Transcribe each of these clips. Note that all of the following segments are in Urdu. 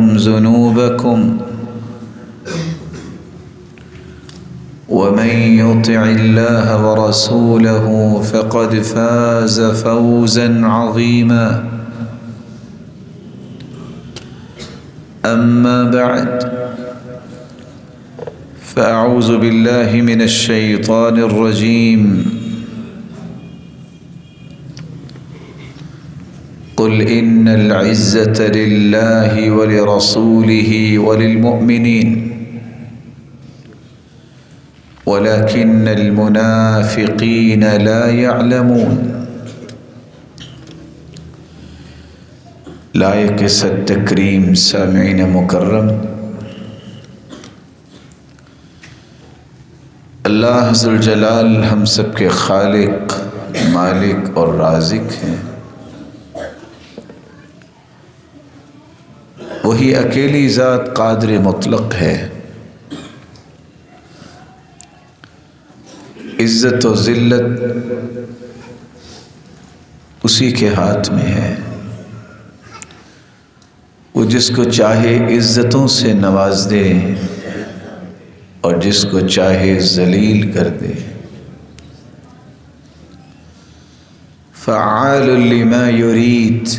لكم ذنوبكم ومن يطع الله ورسوله فقد فاز فوزا عظيما. أما بعد، فأعوذ بالله من الشيطان الرجيم. قل إن العزة لله ولرسوله وللمؤمنين ولكن المنافقين لا يعلمون. لائق صد تکریم سامعین مکرم، اللہ ذوالجلال ہم سب کے خالق، مالک اور رازق ہیں۔ وہی اکیلی ذات قادر مطلق ہے۔ عزت و ذلت اسی کے ہاتھ میں ہے۔ وہ جس کو چاہے عزتوں سے نواز دے اور جس کو چاہے ذلیل کر دے۔ فعال لما یرید،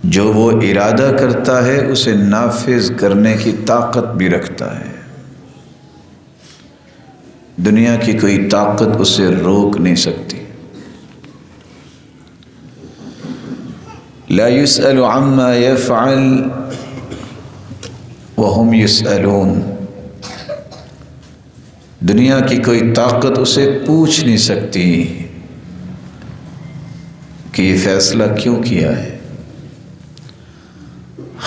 جو وہ ارادہ کرتا ہے اسے نافذ کرنے کی طاقت بھی رکھتا ہے۔ دنیا کی کوئی طاقت اسے روک نہیں سکتی۔ لا يسأل عما يفعل وهم يسألون۔ دنیا کی کوئی طاقت اسے پوچھ نہیں سکتی کہ یہ فیصلہ کیوں کیا ہے۔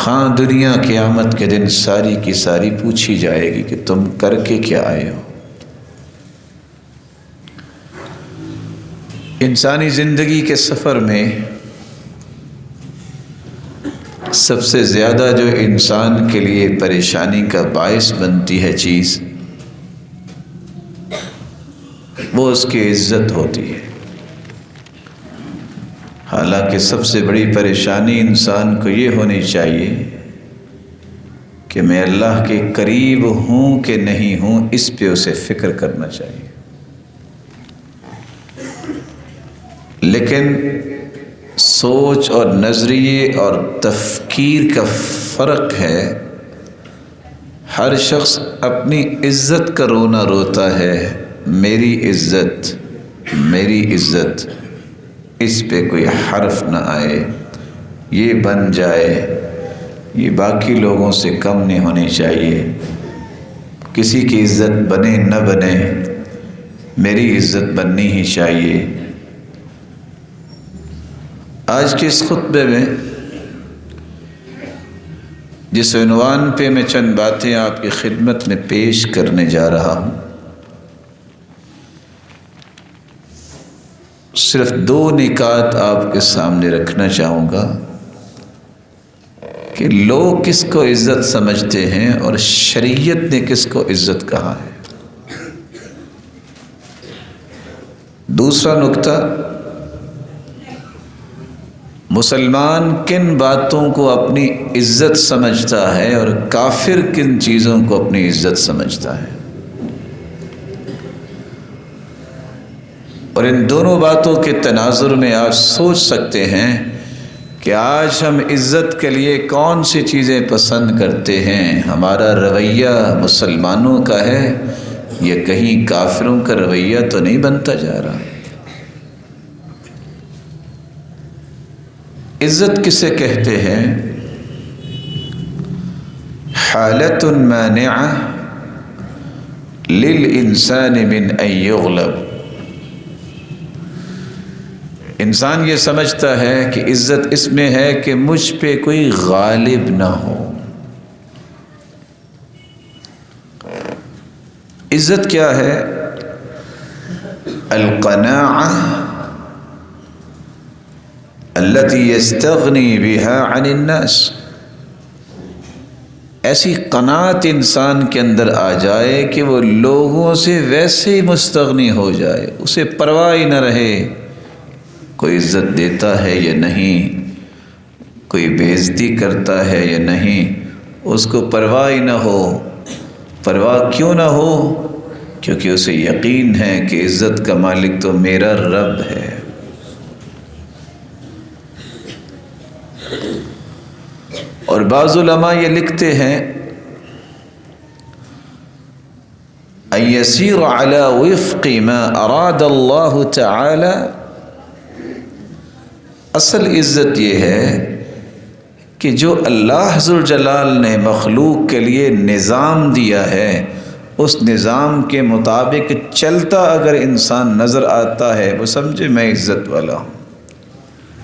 ہاں، دنیا قیامت کے دن ساری کی ساری پوچھی جائے گی کہ تم کر کے کیا آئے ہو۔ انسانی زندگی کے سفر میں سب سے زیادہ جو انسان کے لیے پریشانی کا باعث بنتی ہے چیز، وہ اس کی عزت ہوتی ہے۔ حالانکہ سب سے بڑی پریشانی انسان کو یہ ہونی چاہیے کہ میں اللہ کے قریب ہوں کہ نہیں ہوں، اس پہ اسے فکر کرنا چاہیے۔ لیکن سوچ اور نظریے اور تفکیر کا فرق ہے۔ ہر شخص اپنی عزت کا رونا روتا ہے، میری عزت، میری عزت، اس پہ کوئی حرف نہ آئے، یہ بن جائے، یہ باقی لوگوں سے کم نہیں ہونی چاہیے۔ کسی کی عزت بنے نہ بنے، میری عزت بننی ہی چاہیے۔ آج کے اس خطبے میں جس عنوان پہ میں چند باتیں آپ کی خدمت میں پیش کرنے جا رہا ہوں، صرف 2 نکات آپ کے سامنے رکھنا چاہوں گا کہ لوگ کس کو عزت سمجھتے ہیں اور شریعت نے کس کو عزت کہا ہے۔ دوسرا نکتہ، مسلمان کن باتوں کو اپنی عزت سمجھتا ہے اور کافر کن چیزوں کو اپنی عزت سمجھتا ہے۔ اور ان دونوں باتوں کے تناظر میں آپ سوچ سکتے ہیں کہ آج ہم عزت کے لیے کون سی چیزیں پسند کرتے ہیں۔ ہمارا رویہ مسلمانوں کا ہے یا کہیں کافروں کا رویہ تو نہیں بنتا جا رہا۔ عزت کسے کہتے ہیں؟ حالت مانعہ للانسان من ان یغلب۔ انسان یہ سمجھتا ہے کہ عزت اس میں ہے کہ مجھ پہ کوئی غالب نہ ہو۔ عزت کیا ہے؟ القناعہ التي يستغني بها عن الناس۔ ایسی قناعت انسان کے اندر آ جائے کہ وہ لوگوں سے ویسے ہی مستغنی ہو جائے، اسے پرواہ ہی نہ رہے کوئی عزت دیتا ہے یا نہیں، کوئی بے عزتی کرتا ہے یا نہیں اس کو پرواہ ہی نہ ہو۔ پرواہ کیوں نہ ہو؟ کیونکہ اسے یقین ہے کہ عزت کا مالک تو میرا رب ہے۔ اور بعض علماء یہ لکھتے ہیں ان يسير على وفق ما اراد اللہ تعالی، اصل عزت یہ ہے کہ جو اللہ ذوالجلال نے مخلوق کے لیے نظام دیا ہے اس نظام کے مطابق چلتا اگر انسان نظر آتا ہے وہ سمجھے میں عزت والا ہوں،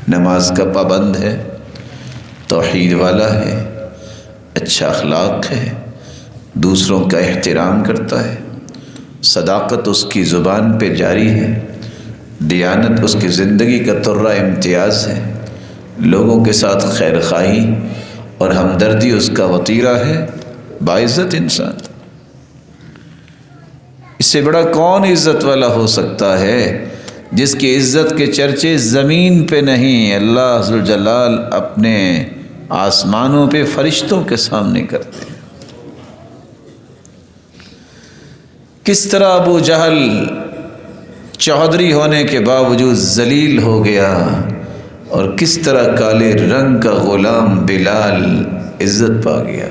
نماز کا پابند ہے، توحید والا ہے، اچھا اخلاق ہے، دوسروں کا احترام کرتا ہے، صداقت اس کی زبان پہ جاری ہے، دیانت اس کی زندگی کا ترہ امتیاز ہے، لوگوں کے ساتھ خیر خواہی اور ہمدردی اس کا وطیرہ ہے، باعزت انسان۔ اس سے بڑا کون عزت والا ہو سکتا ہے جس کی عزت کے چرچے زمین پہ نہیں، اللہ ذوالجلال اپنے آسمانوں پہ فرشتوں کے سامنے کرتے ہیں۔ کس طرح ابو جہل چودھری ہونے کے باوجود ذلیل ہو گیا اور کس طرح کالے رنگ کا غلام بلال عزت پا گیا۔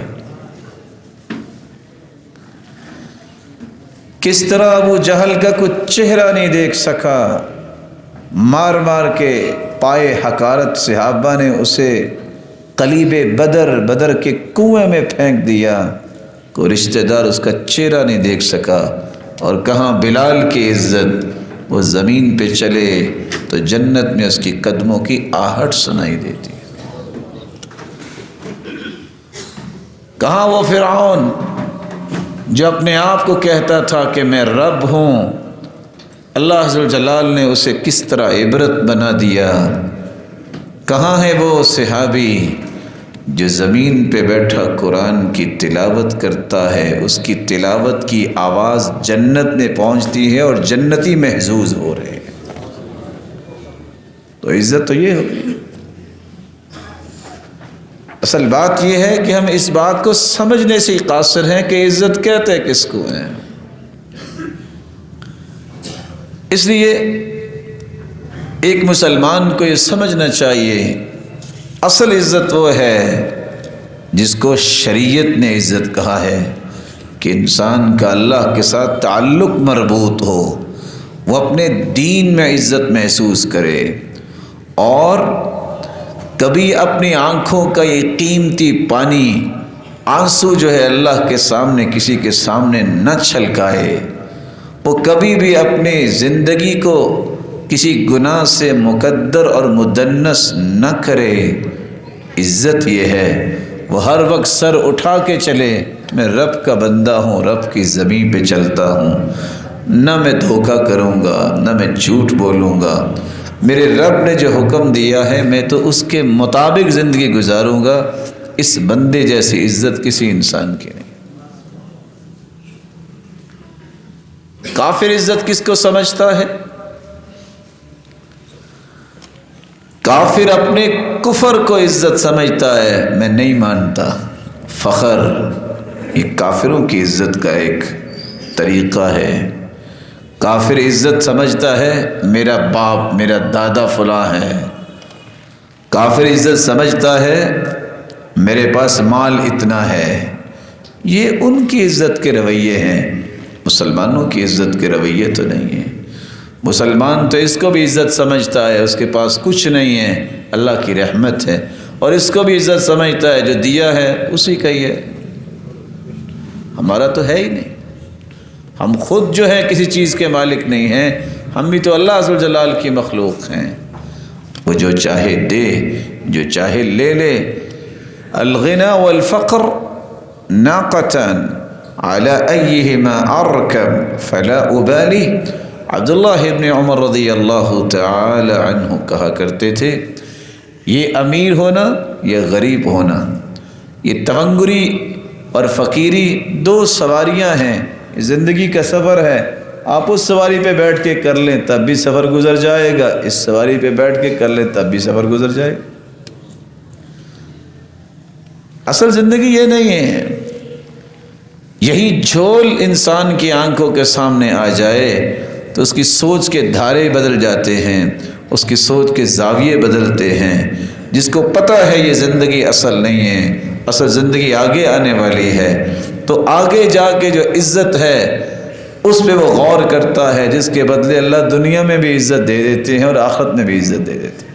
کس طرح ابو جہل کا کچھ چہرہ نہیں دیکھ سکا، مار مار کے پائے حقارت صحابہ نے اسے قلیب بدر کے کنویں میں پھینک دیا، کوئی رشتہ دار اس کا چہرہ نہیں دیکھ سکا۔ اور کہاں بلال کی عزت، وہ زمین پہ چلے تو جنت میں اس کی قدموں کی آہٹ سنائی دیتی۔ کہاں وہ فرعون جو اپنے آپ کو کہتا تھا کہ میں رب ہوں، اللہ ذوالجلال نے اسے کس طرح عبرت بنا دیا۔ کہاں ہے وہ صحابی جو زمین پہ بیٹھا قرآن کی تلاوت کرتا ہے، اس کی تلاوت کی آواز جنت میں پہنچتی ہے اور جنتی محظوظ ہو رہے ہیں۔ تو عزت تو یہ ہوگی۔ اصل بات یہ ہے کہ ہم اس بات کو سمجھنے سے قاصر ہیں کہ عزت کہتے کس کو ہیں۔ اس لیے ایک مسلمان کو یہ سمجھنا چاہیے اصل عزت وہ ہے جس کو شریعت نے عزت کہا ہے کہ انسان کا اللہ کے ساتھ تعلق مربوط ہو، وہ اپنے دین میں عزت محسوس کرے اور کبھی اپنی آنکھوں کا یہ قیمتی پانی آنسو جو ہے اللہ کے سامنے کسی کے سامنے نہ چھلکائے، وہ کبھی بھی اپنی زندگی کو کسی گناہ سے مقدر اور مدنس نہ کرے۔ عزت یہ ہے وہ ہر وقت سر اٹھا کے چلے، میں رب کا بندہ ہوں، رب کی زمین پہ چلتا ہوں، نہ میں دھوکہ کروں گا، نہ میں جھوٹ بولوں گا، میرے رب نے جو حکم دیا ہے میں تو اس کے مطابق زندگی گزاروں گا۔ اس بندے جیسی عزت کسی انسان کی نہیں۔ کافر عزت کس کو سمجھتا ہے؟ کافر اپنے کفر کو عزت سمجھتا ہے، میں نہیں مانتا، فخر۔ یہ کافروں کی عزت کا ایک طریقہ ہے۔ کافر عزت سمجھتا ہے میرا باپ میرا دادا فلاں ہے، کافر عزت سمجھتا ہے میرے پاس مال اتنا ہے۔ یہ ان کی عزت کے رویے ہیں، مسلمانوں کی عزت کے رویے تو نہیں ہیں۔ مسلمان تو اس کو بھی عزت سمجھتا ہے، اس کے پاس کچھ نہیں ہے، اللہ کی رحمت ہے، اور اس کو بھی عزت سمجھتا ہے جو دیا ہے اسی کا ہی ہے، ہمارا تو ہے ہی نہیں۔ ہم خود جو ہے کسی چیز کے مالک نہیں ہیں، ہم بھی تو اللہ عز و جلال کی مخلوق ہیں۔ وہ جو چاہے دے، جو چاہے لے لے۔ الغنى والفقر ناقتان على أيهما أركب فلا أبالي۔ عبداللہ ابن عمر رضی اللہ تعالی عنہ کہا کرتے تھے، یہ امیر ہونا یا غریب ہونا، یہ تونگری اور فقیری دو سواریاں ہیں، زندگی کا سفر ہے۔ آپ اس سواری پہ بیٹھ کے کر لیں تب بھی سفر گزر جائے گا، اس سواری پہ بیٹھ کے کر لیں تب بھی سفر گزر جائے گا۔ اصل زندگی یہ نہیں ہے۔ یہی جھول انسان کی آنکھوں کے سامنے آ جائے تو اس کی سوچ کے دھارے بدل جاتے ہیں، اس کی سوچ کے زاویے بدلتے ہیں۔ جس کو پتہ ہے یہ زندگی اصل نہیں ہے، اصل زندگی آگے آنے والی ہے، تو آگے جا کے جو عزت ہے اس پہ وہ غور کرتا ہے، جس کے بدلے اللہ دنیا میں بھی عزت دے دیتے ہیں اور آخرت میں بھی عزت دے دیتے ہیں۔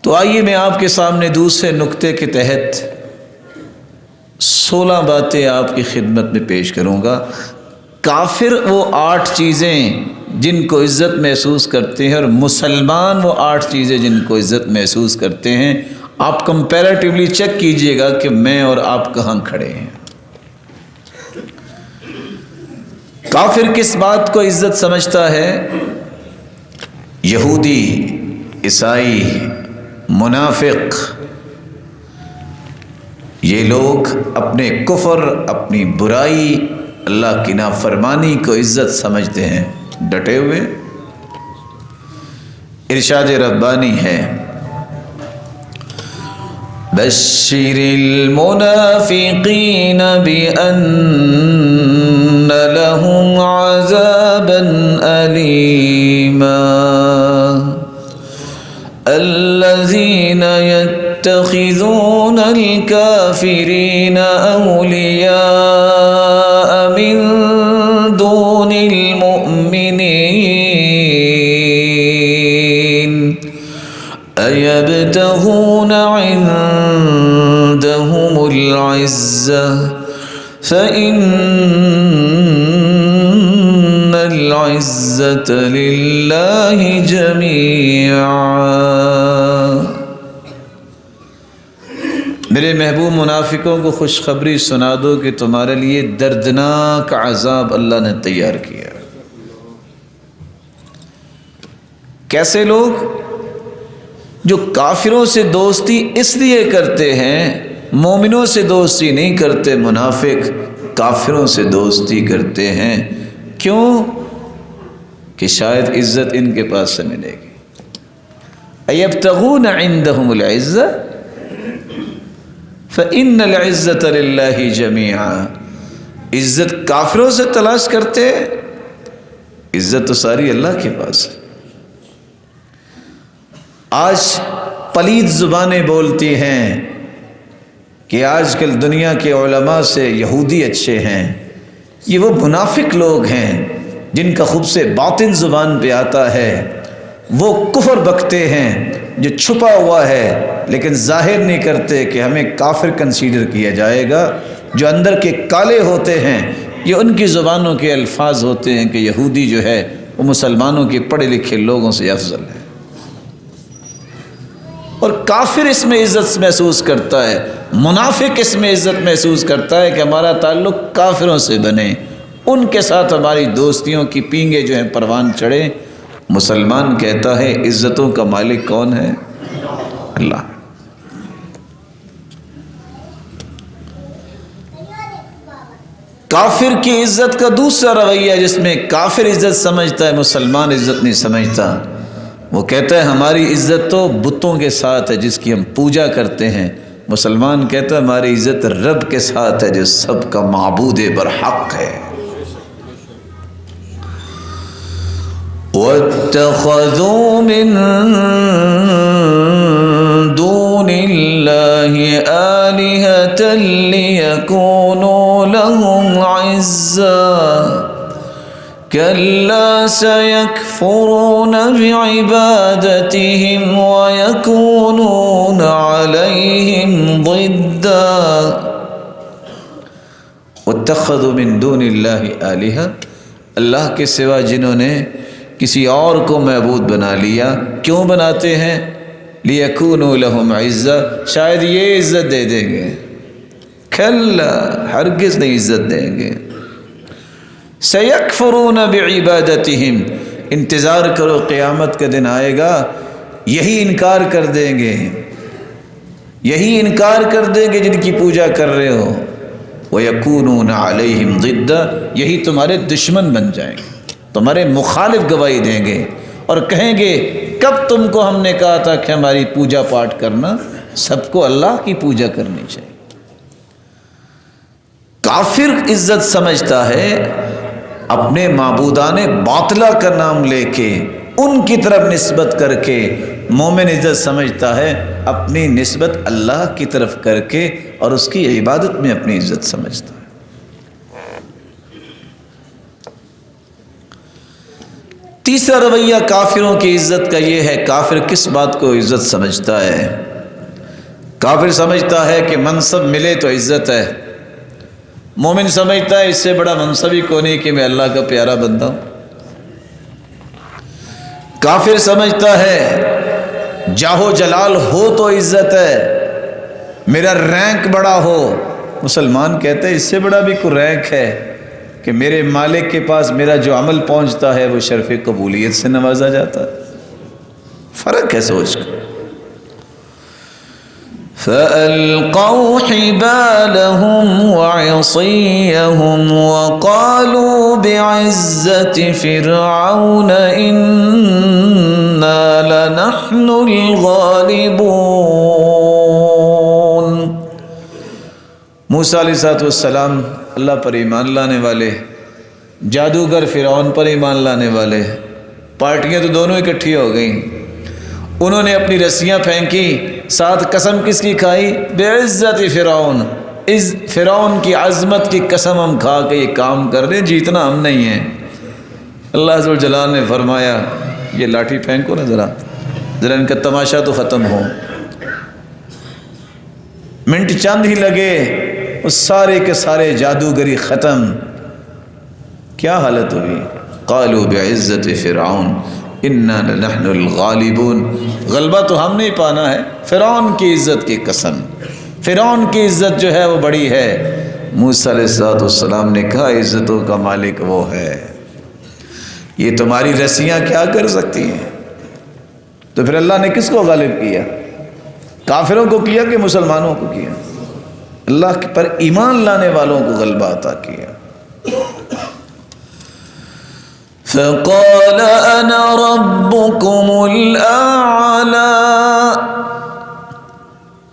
تو آئیے میں آپ کے سامنے دوسرے نقطے کے تحت 16 باتیں آپ کی خدمت میں پیش کروں گا۔ کافر وہ 8 چیزیں جن کو عزت محسوس کرتے ہیں، اور مسلمان وہ 8 چیزیں جن کو عزت محسوس کرتے ہیں۔ آپ کمپیریٹیولی چیک کیجئے گا کہ میں اور آپ کہاں کھڑے ہیں۔ کافر کس بات کو عزت سمجھتا ہے؟ یہودی، عیسائی، منافق، یہ لوگ اپنے کفر، اپنی برائی، اللہ کی نافرمانی کو عزت سمجھتے ہیں، ڈٹے ہوئے۔ ارشاد ربانی ہے، بشر المنافقین بأن لهم عذابا ألیما الذین يتخذون الكافرین اولیاء من دون المؤمنین ایبتغون عندهم العزة فإن العزة لله جميعا۔ میرے محبوب منافقوں کو خوشخبری سنا دو کہ تمہارے لیے دردناک عذاب اللہ نے تیار کیا۔ کیسے لوگ؟ جو کافروں سے دوستی اس لیے کرتے ہیں، مومنوں سے دوستی نہیں کرتے۔ منافق کافروں سے دوستی کرتے ہیں، کیوں؟ کہ شاید عزت ان کے پاس سے ملے گی۔ ایبتغون عندهم العزة فإن العزة لله جميعا۔ عزت کافروں سے تلاش کرتے، عزت تو ساری اللہ کے پاس ہے۔ آج پلید زبانیں بولتی ہیں کہ آج کل دنیا کے علماء سے یہودی اچھے ہیں۔ یہ وہ منافق لوگ ہیں جن کا خود سے باطن زبان پہ آتا ہے، وہ کفر بکتے ہیں جو چھپا ہوا ہے لیکن ظاہر نہیں کرتے کہ ہمیں کافر کنسیڈر کیا جائے گا۔ جو اندر کے کالے ہوتے ہیں یہ ان کی زبانوں کے الفاظ ہوتے ہیں کہ یہودی جو ہے وہ مسلمانوں کے پڑھے لکھے لوگوں سے افضل ہے، اور کافر اس میں عزت محسوس کرتا ہے، منافق اس میں عزت محسوس کرتا ہے کہ ہمارا تعلق کافروں سے بنے، ان کے ساتھ ہماری دوستیوں کی پینگیں جو ہیں پروان چڑھے۔ مسلمان کہتا ہے عزتوں کا مالک کون ہے؟ اللہ۔ کافر کی عزت کا دوسرا رویہ جس میں کافر عزت سمجھتا ہے، مسلمان عزت نہیں سمجھتا، وہ کہتا ہے ہماری عزت تو بتوں کے ساتھ ہے جس کی ہم پوجا کرتے ہیں۔ مسلمان کہتا ہے ہماری عزت رب کے ساتھ ہے جو سب کا معبود برحق ہے۔ وَاتَّخَذُوا مِن دُونِ اللَّهِ آلِهَةً لِيَكُونُوا لَهُمْ عِزًّا كَلَّا سَيَكْفُرُونَ بِعِبَادَتِهِمْ وَيَكُونُونَ عَلَيْهِمْ ضِدًّا۔ وَاتَّخَذُوا مِن دُونِ اللَّهِ آلِهَةً، اللہ کے سوا جنہوں نے کسی اور کو معبود بنا لیا، کیوں بناتے ہیں؟ لِيَكُونُوا لَهُمْ عِزًّا، شاید یہ عزت دے دیں گے، کھلا ہرگز نہیں عزت دیں گے۔ سَيَكْفُرُونَ بِعِبَادَتِهِمْ، انتظار کرو قیامت کا دن آئے گا یہی انکار کر دیں گے، یہی انکار کر دیں گے جن کی پوجا کر رہے ہو۔ وَيَكُونُونَ عَلَيْهِمْ ضِدًّا، یہی تمہارے دشمن بن جائیں گے، تمہارے مخالف گواہی دیں گے، اور کہیں گے کب تم کو ہم نے کہا تھا کہ ہماری پوجا پاٹ کرنا؟ سب کو اللہ کی پوجا کرنی چاہیے۔ کافر عزت سمجھتا ہے اپنے معبودان باطلہ کا نام لے کے ان کی طرف نسبت کر کے، مومن عزت سمجھتا ہے اپنی نسبت اللہ کی طرف کر کے اور اس کی عبادت میں اپنی عزت سمجھتا ہے۔ تیسرا رویہ کافروں کی عزت کا یہ ہے، کافر کس بات کو عزت سمجھتا ہے؟ کافر سمجھتا ہے کہ منصب ملے تو عزت ہے، مومن سمجھتا ہے اس سے بڑا منصب ہی کوئی نہیں کہ میں اللہ کا پیارا بندہ ہوں۔ کافر سمجھتا ہے جاہ و جلال ہو تو عزت ہے، میرا رینک بڑا ہو۔ مسلمان کہتے ہیں اس سے بڑا بھی کوئی رینک ہے کہ میرے مالک کے پاس میرا جو عمل پہنچتا ہے وہ شرف قبولیت سے نوازا جاتا ہے۔ فرق ہے سوچ کا۔ فَأَلْقَوْا حِبَالَهُمْ وَعِصِيَّهُمْ وَقَالُوا بِعِزَّةِ فِرْعَوْنَ إِنَّا لَنَحْنُ الْغَالِبُونَ۔ موسیٰ علیہ السلام اللہ پر ایمان لانے والے، جادوگر فرعون پر ایمان لانے والے، پارٹیاں تو دونوں اکٹھی ہو گئیں۔ انہوں نے اپنی رسیاں پھینکی، ساتھ قسم کس کی کھائی؟ بعزت فرعون، فرعون کی عظمت کی قسم ہم کھا کے یہ کام کر رہے ہیں، جیتنا ہم نہیں ہیں۔ اللہ عز و جلال نے فرمایا یہ لاٹھی پھینکو نا، ذرا ان کا تماشا تو ختم ہو۔ منٹ چند ہی لگے، وہ سارے کے سارے جادوگری ختم۔ کیا حالت ہوئی؟ قالوا بعزت فرعون انا لنحن الغالبون، غلبہ تو ہم نہیں پانا ہے، فرعون کی عزت کی قسم، فرعون کی عزت جو ہے وہ بڑی ہے۔ موسیٰ علیہ السلام نے کہا عزتوں کا مالک وہ ہے، یہ تمہاری رسیاں کیا کر سکتی ہیں؟ تو پھر اللہ نے کس کو غالب کیا؟ کافروں کو کیا کہ مسلمانوں کو کیا؟ اللہ پر ایمان لانے والوں کو غلبہ عطا کیا۔ فَقَالَ أَنَا رَبُّكُمُ الْأَعْلَى،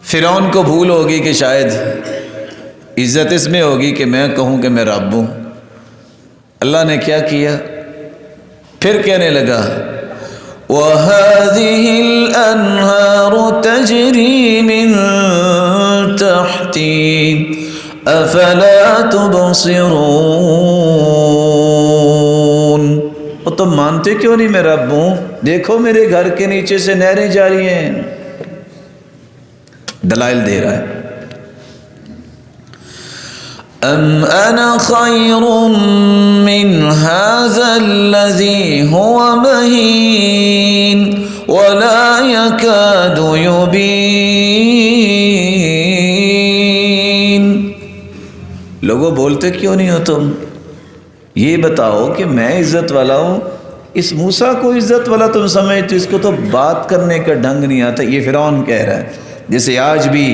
فرعون کو بھول ہوگی کہ شاید عزت اس میں ہوگی کہ میں کہوں کہ میں رب ہوں۔ اللہ نے کیا کیا؟ پھر کہنے لگا وَهَذِهِ الْأَنْهَارُ تَجْرِي مِن تَحْتِي أَفَلَا تُبْصِرُونَ، اور تم مانتے کیوں نہیں میں رب ہوں؟ دیکھو میرے گھر کے نیچے سے نہریں جاری ہیں۔ دلائل دے رہا ہے۔ ام انا خیر من هذا الذي هو مهین ولا يكاد يبین، لوگوں بولتے کیوں نہیں ہو تم؟ یہ بتاؤ کہ میں عزت والا ہوں، اس موسیٰ کو عزت والا تم سمجھتے، اس کو تو بات کرنے کا ڈھنگ نہیں آتا۔ یہ فرعون کہہ رہا ہے، جیسے آج بھی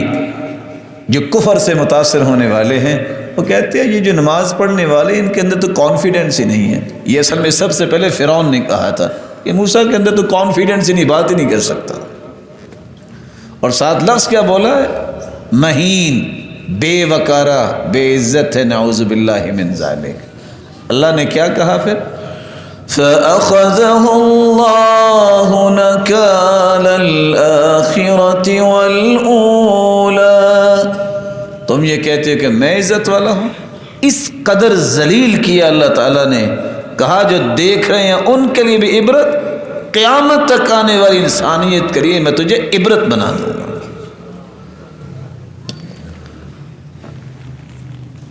جو کفر سے متاثر ہونے والے ہیں وہ کہتے ہیں یہ جو نماز پڑھنے والے ان کے اندر تو کانفیڈنس ہی نہیں ہے۔ یہ اصل میں سب سے پہلے فرعون نے کہا تھا کہ موسیٰ کے اندر تو کانفیڈنس ہی نہیں، بات ہی نہیں کر سکتا۔ اور ساتھ لفظ کیا بولا ہے؟ مہین، بے وقارہ، بے عزت ہے، نعوذ باللہ من ذالک۔ اللہ نے کیا کہا پھر؟ فَأَخَذَهُ اللَّهُ نَكَالَ الْآخِرَةِ وَالْأُولَى، تم یہ کہتے ہو کہ میں عزت والا ہوں؟ اس قدر ذلیل کیا اللہ تعالیٰ نے، کہا جو دیکھ رہے ہیں ان کے لیے بھی عبرت، قیامت تک آنے والی انسانیت کے لیے میں تجھے عبرت بنا دوں گا۔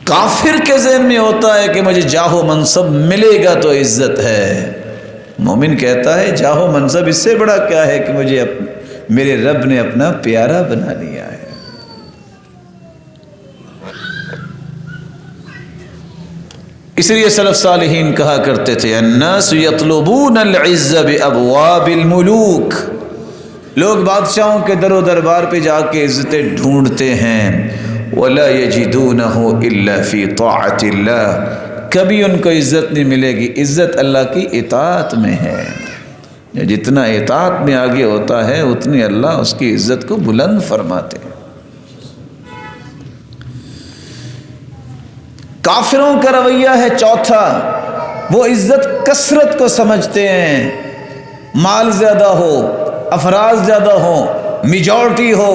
کافر کے ذہن میں ہوتا ہے کہ مجھے جاہ و منصب ملے گا تو عزت ہے، مومن کہتا ہے جاہ و منصب اس سے بڑا کیا ہے کہ مجھے میرے رب نے اپنا پیارا بنا لیا ہے۔ اس لیے سلف صالحین کہا کرتے تھے الناس یطلبون العز بابواب الملوک، لوگ بادشاہوں کے در و دربار پہ جا کے عزتیں ڈھونڈتے ہیں، ولا یجدونہ الا فی طاعت اللہ، کبھی ان کو عزت نہیں ملے گی، عزت اللہ کی اطاعت میں ہے۔ جتنا اطاعت میں آگے ہوتا ہے اتنی اللہ اس کی عزت کو بلند فرماتے ہیں۔ کافروں کا رویہ ہے چوتھا، وہ عزت کثرت کو سمجھتے ہیں، مال زیادہ ہو، افراد زیادہ ہو، میجورٹی ہو۔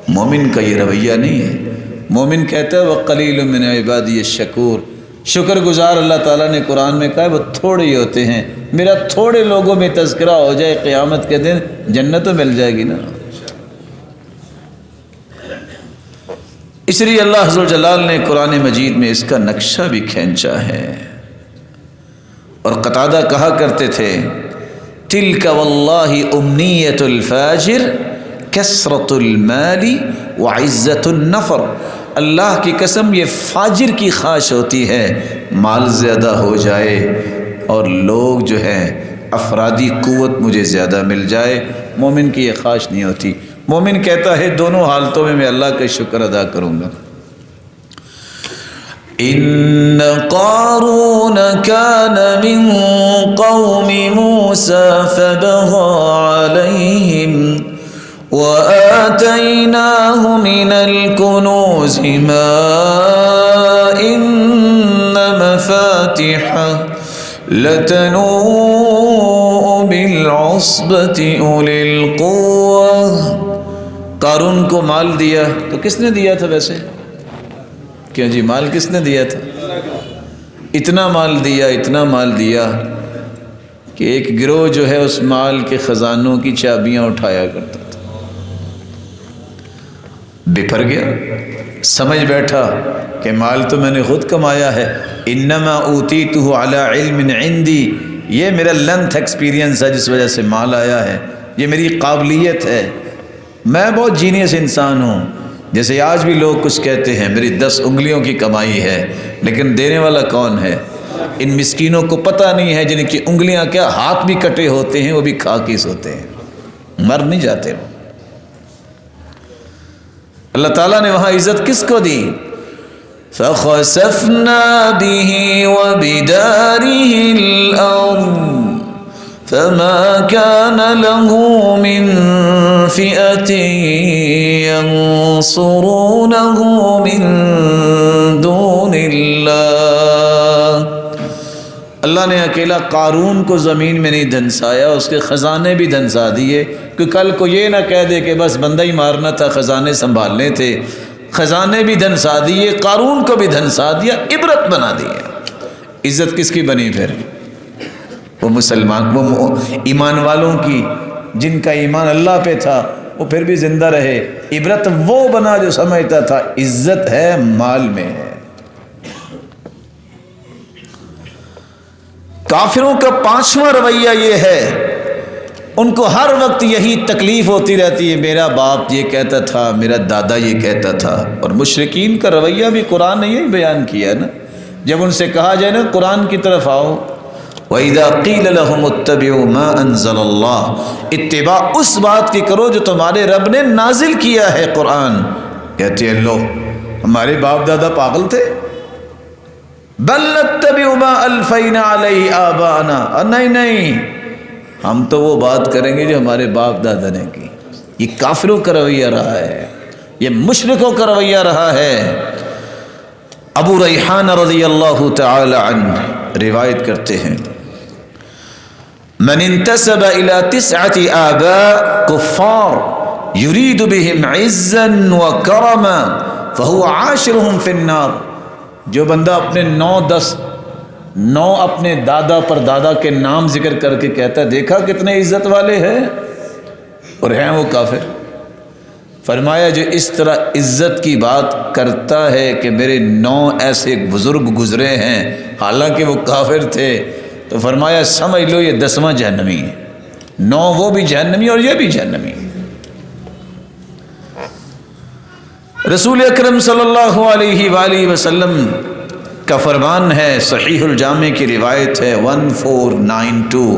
مومن کا یہ رویہ نہیں ہے۔ مومن کہتا ہے وَقَلِيلٌ مِّنْ عِبَادِيَ الشَّكُورُ، شکر گزار اللہ تعالیٰ نے قرآن میں کہا ہے وہ تھوڑے ہی ہوتے ہیں، میرا تھوڑے لوگوں میں تذکرہ ہو جائے قیامت کے دن جنت تو مل جائے گی نا۔ اس لیے اللہ عز و جلال نے قرآن مجید میں اس کا نقشہ بھی کھینچا ہے۔ اور قتادہ کہا کرتے تھے تِلْكَ وَاللَّهِ أُمْنِيَّةُ الْفَاجِرِ کثرت المال وعزت النفر، اللہ کی قسم یہ فاجر کی خواہش ہوتی ہے مال زیادہ ہو جائے اور لوگ جو ہے افرادی قوت مجھے زیادہ مل جائے۔ مومن کی یہ خواہش نہیں ہوتی۔ مومن کہتا ہے دونوں حالتوں میں اللہ کا شکر ادا کروں گا۔ ان قارون كان من قوم موسى فبغى عليهم وآتيناه من الكنوز ما إن مفاتحه لتنوء بالعصبة أولي القوة۔ قارون کو مال دیا تو کس نے دیا تھا ویسے؟ کیوں جی مال کس نے دیا تھا؟ اتنا مال دیا، اتنا مال دیا کہ ایک گروہ جو ہے اس مال کے خزانوں کی چابیاں اٹھایا کرتا تھا۔ بپھر گیا، سمجھ بیٹھا کہ مال تو میں نے خود کمایا ہے، انما اوتیتہ علی علم عندی، یہ میرا لینتھ ایکسپیرینس ہے جس وجہ سے مال آیا ہے، یہ میری قابلیت ہے، میں بہت جینیس انسان ہوں۔ جیسے آج بھی لوگ کچھ کہتے ہیں میری 10 انگلیوں کی کمائی ہے، لیکن دینے والا کون ہے؟ ان مسکینوں کو پتہ نہیں ہے جن کی انگلیاں کیا ہاتھ بھی کٹے ہوتے ہیں وہ بھی خاکیس ہوتے ہیں، مر نہیں جاتے وہ۔ اللہ تعالیٰ نے وہاں عزت کس کو دی؟ فَخَسَفْنَا بِهِ وَبِدَارِهِ الْأَرْضَ فَمَا كَانَ لَهُ مِنْ فِئَةٍ يَنْصُرُونَهُ مِنْ دُونِ اللَّهِ۔ اللہ نے اکیلا قارون کو زمین میں نہیں دھنسایا، اس کے خزانے بھی دھنسا دیے کہ کل کو یہ نہ کہہ دے کہ بس بندہ ہی مارنا تھا، خزانے سنبھالنے تھے۔ خزانے بھی دھنسا دیے، قارون کو بھی دھنسا دیا، عبرت بنا دیا۔ عزت کس کی بنی پھر؟ وہ مسلمان، وہ ایمان والوں کی جن کا ایمان اللہ پہ تھا، وہ پھر بھی زندہ رہے۔ عبرت وہ بنا جو سمجھتا تھا عزت ہے مال میں ہے۔ کافروں کا 5واں رویہ یہ ہے، ان کو ہر وقت یہی تکلیف ہوتی رہتی ہے، میرا باپ یہ کہتا تھا، میرا دادا یہ کہتا تھا۔ اور مشرکین کا رویہ بھی قرآن نے یہی بیان کیا ہے نا، جب ان سے کہا جائے نا قرآن کی طرف آؤ، وَإِذَا قِيلَ لَهُمُ اتَّبِعُوا مَا أَنزَلَ اللَّهُ، اتباع اس بات کی کرو جو تمہارے رب نے نازل کیا ہے قرآن۔ کہتے ہیں لو ہمارے باپ دادا پاگل تھے، بل نتبع ما الفینا علیہ آباءنا، نہیں نہیں ہم تو وہ بات کریں گے جو ہمارے باپ دادا نے کی۔ یہ کافروں کا رویہ رہا ہے، یہ مشرکوں کا رویہ رہا ہے۔ ابو ریحان رضی اللہ تعالی عنہ روایت کرتے ہیں من انتسب الى 9 آباء کفار یرید بهم عزا وکرما فهو عاشرهم في النار، جو بندہ اپنے 9 اپنے دادا پر دادا کے نام ذکر کر کے کہتا ہے دیکھا کتنے عزت والے ہیں اور ہیں وہ کافر، فرمایا جو اس طرح عزت کی بات کرتا ہے کہ میرے 9 ایسے بزرگ گزرے ہیں حالانکہ وہ کافر تھے، تو فرمایا سمجھ لو یہ 10واں جہنمی ہے، 9 وہ بھی جہنمی اور یہ بھی جہنمی۔ رسول اکرم صلی اللہ علیہ وآلہ وسلم کا فرمان ہے، صحیح الجامع کی روایت ہے 1492،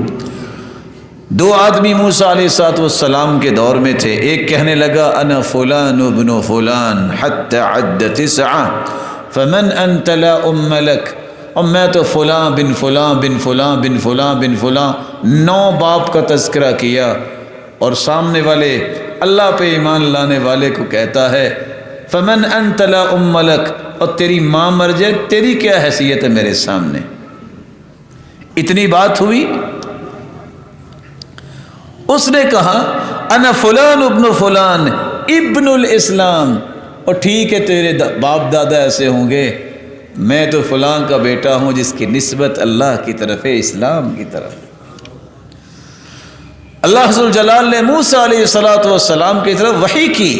2 آدمی موسیٰ علیہ السلام کے دور میں تھے، ایک کہنے لگا انا فلان ابن فلان حتی عد 9 فمن انت لا ام لک، اور میں تو فلاں بن فلاں بن فلاں بن فلاں بن فلاں 9 باپ کا تذکرہ کیا، اور سامنے والے اللہ پہ ایمان لانے والے کو کہتا ہے فمن انت لا ام لک، اور تیری ماں مر جائے تیری کیا حیثیت ہے میرے سامنے؟ اتنی بات ہوئی۔ اس نے کہا انا فلان ابن فلان ابن الاسلام، اور ٹھیک ہے تیرے باپ دادا ایسے ہوں گے، میں تو فلاں کا بیٹا ہوں جس کی نسبت اللہ کی طرف ہے، اسلام کی طرف۔ اللہ ذو الجلال نے موسیٰ علیہ السلام کی طرف وحی کی،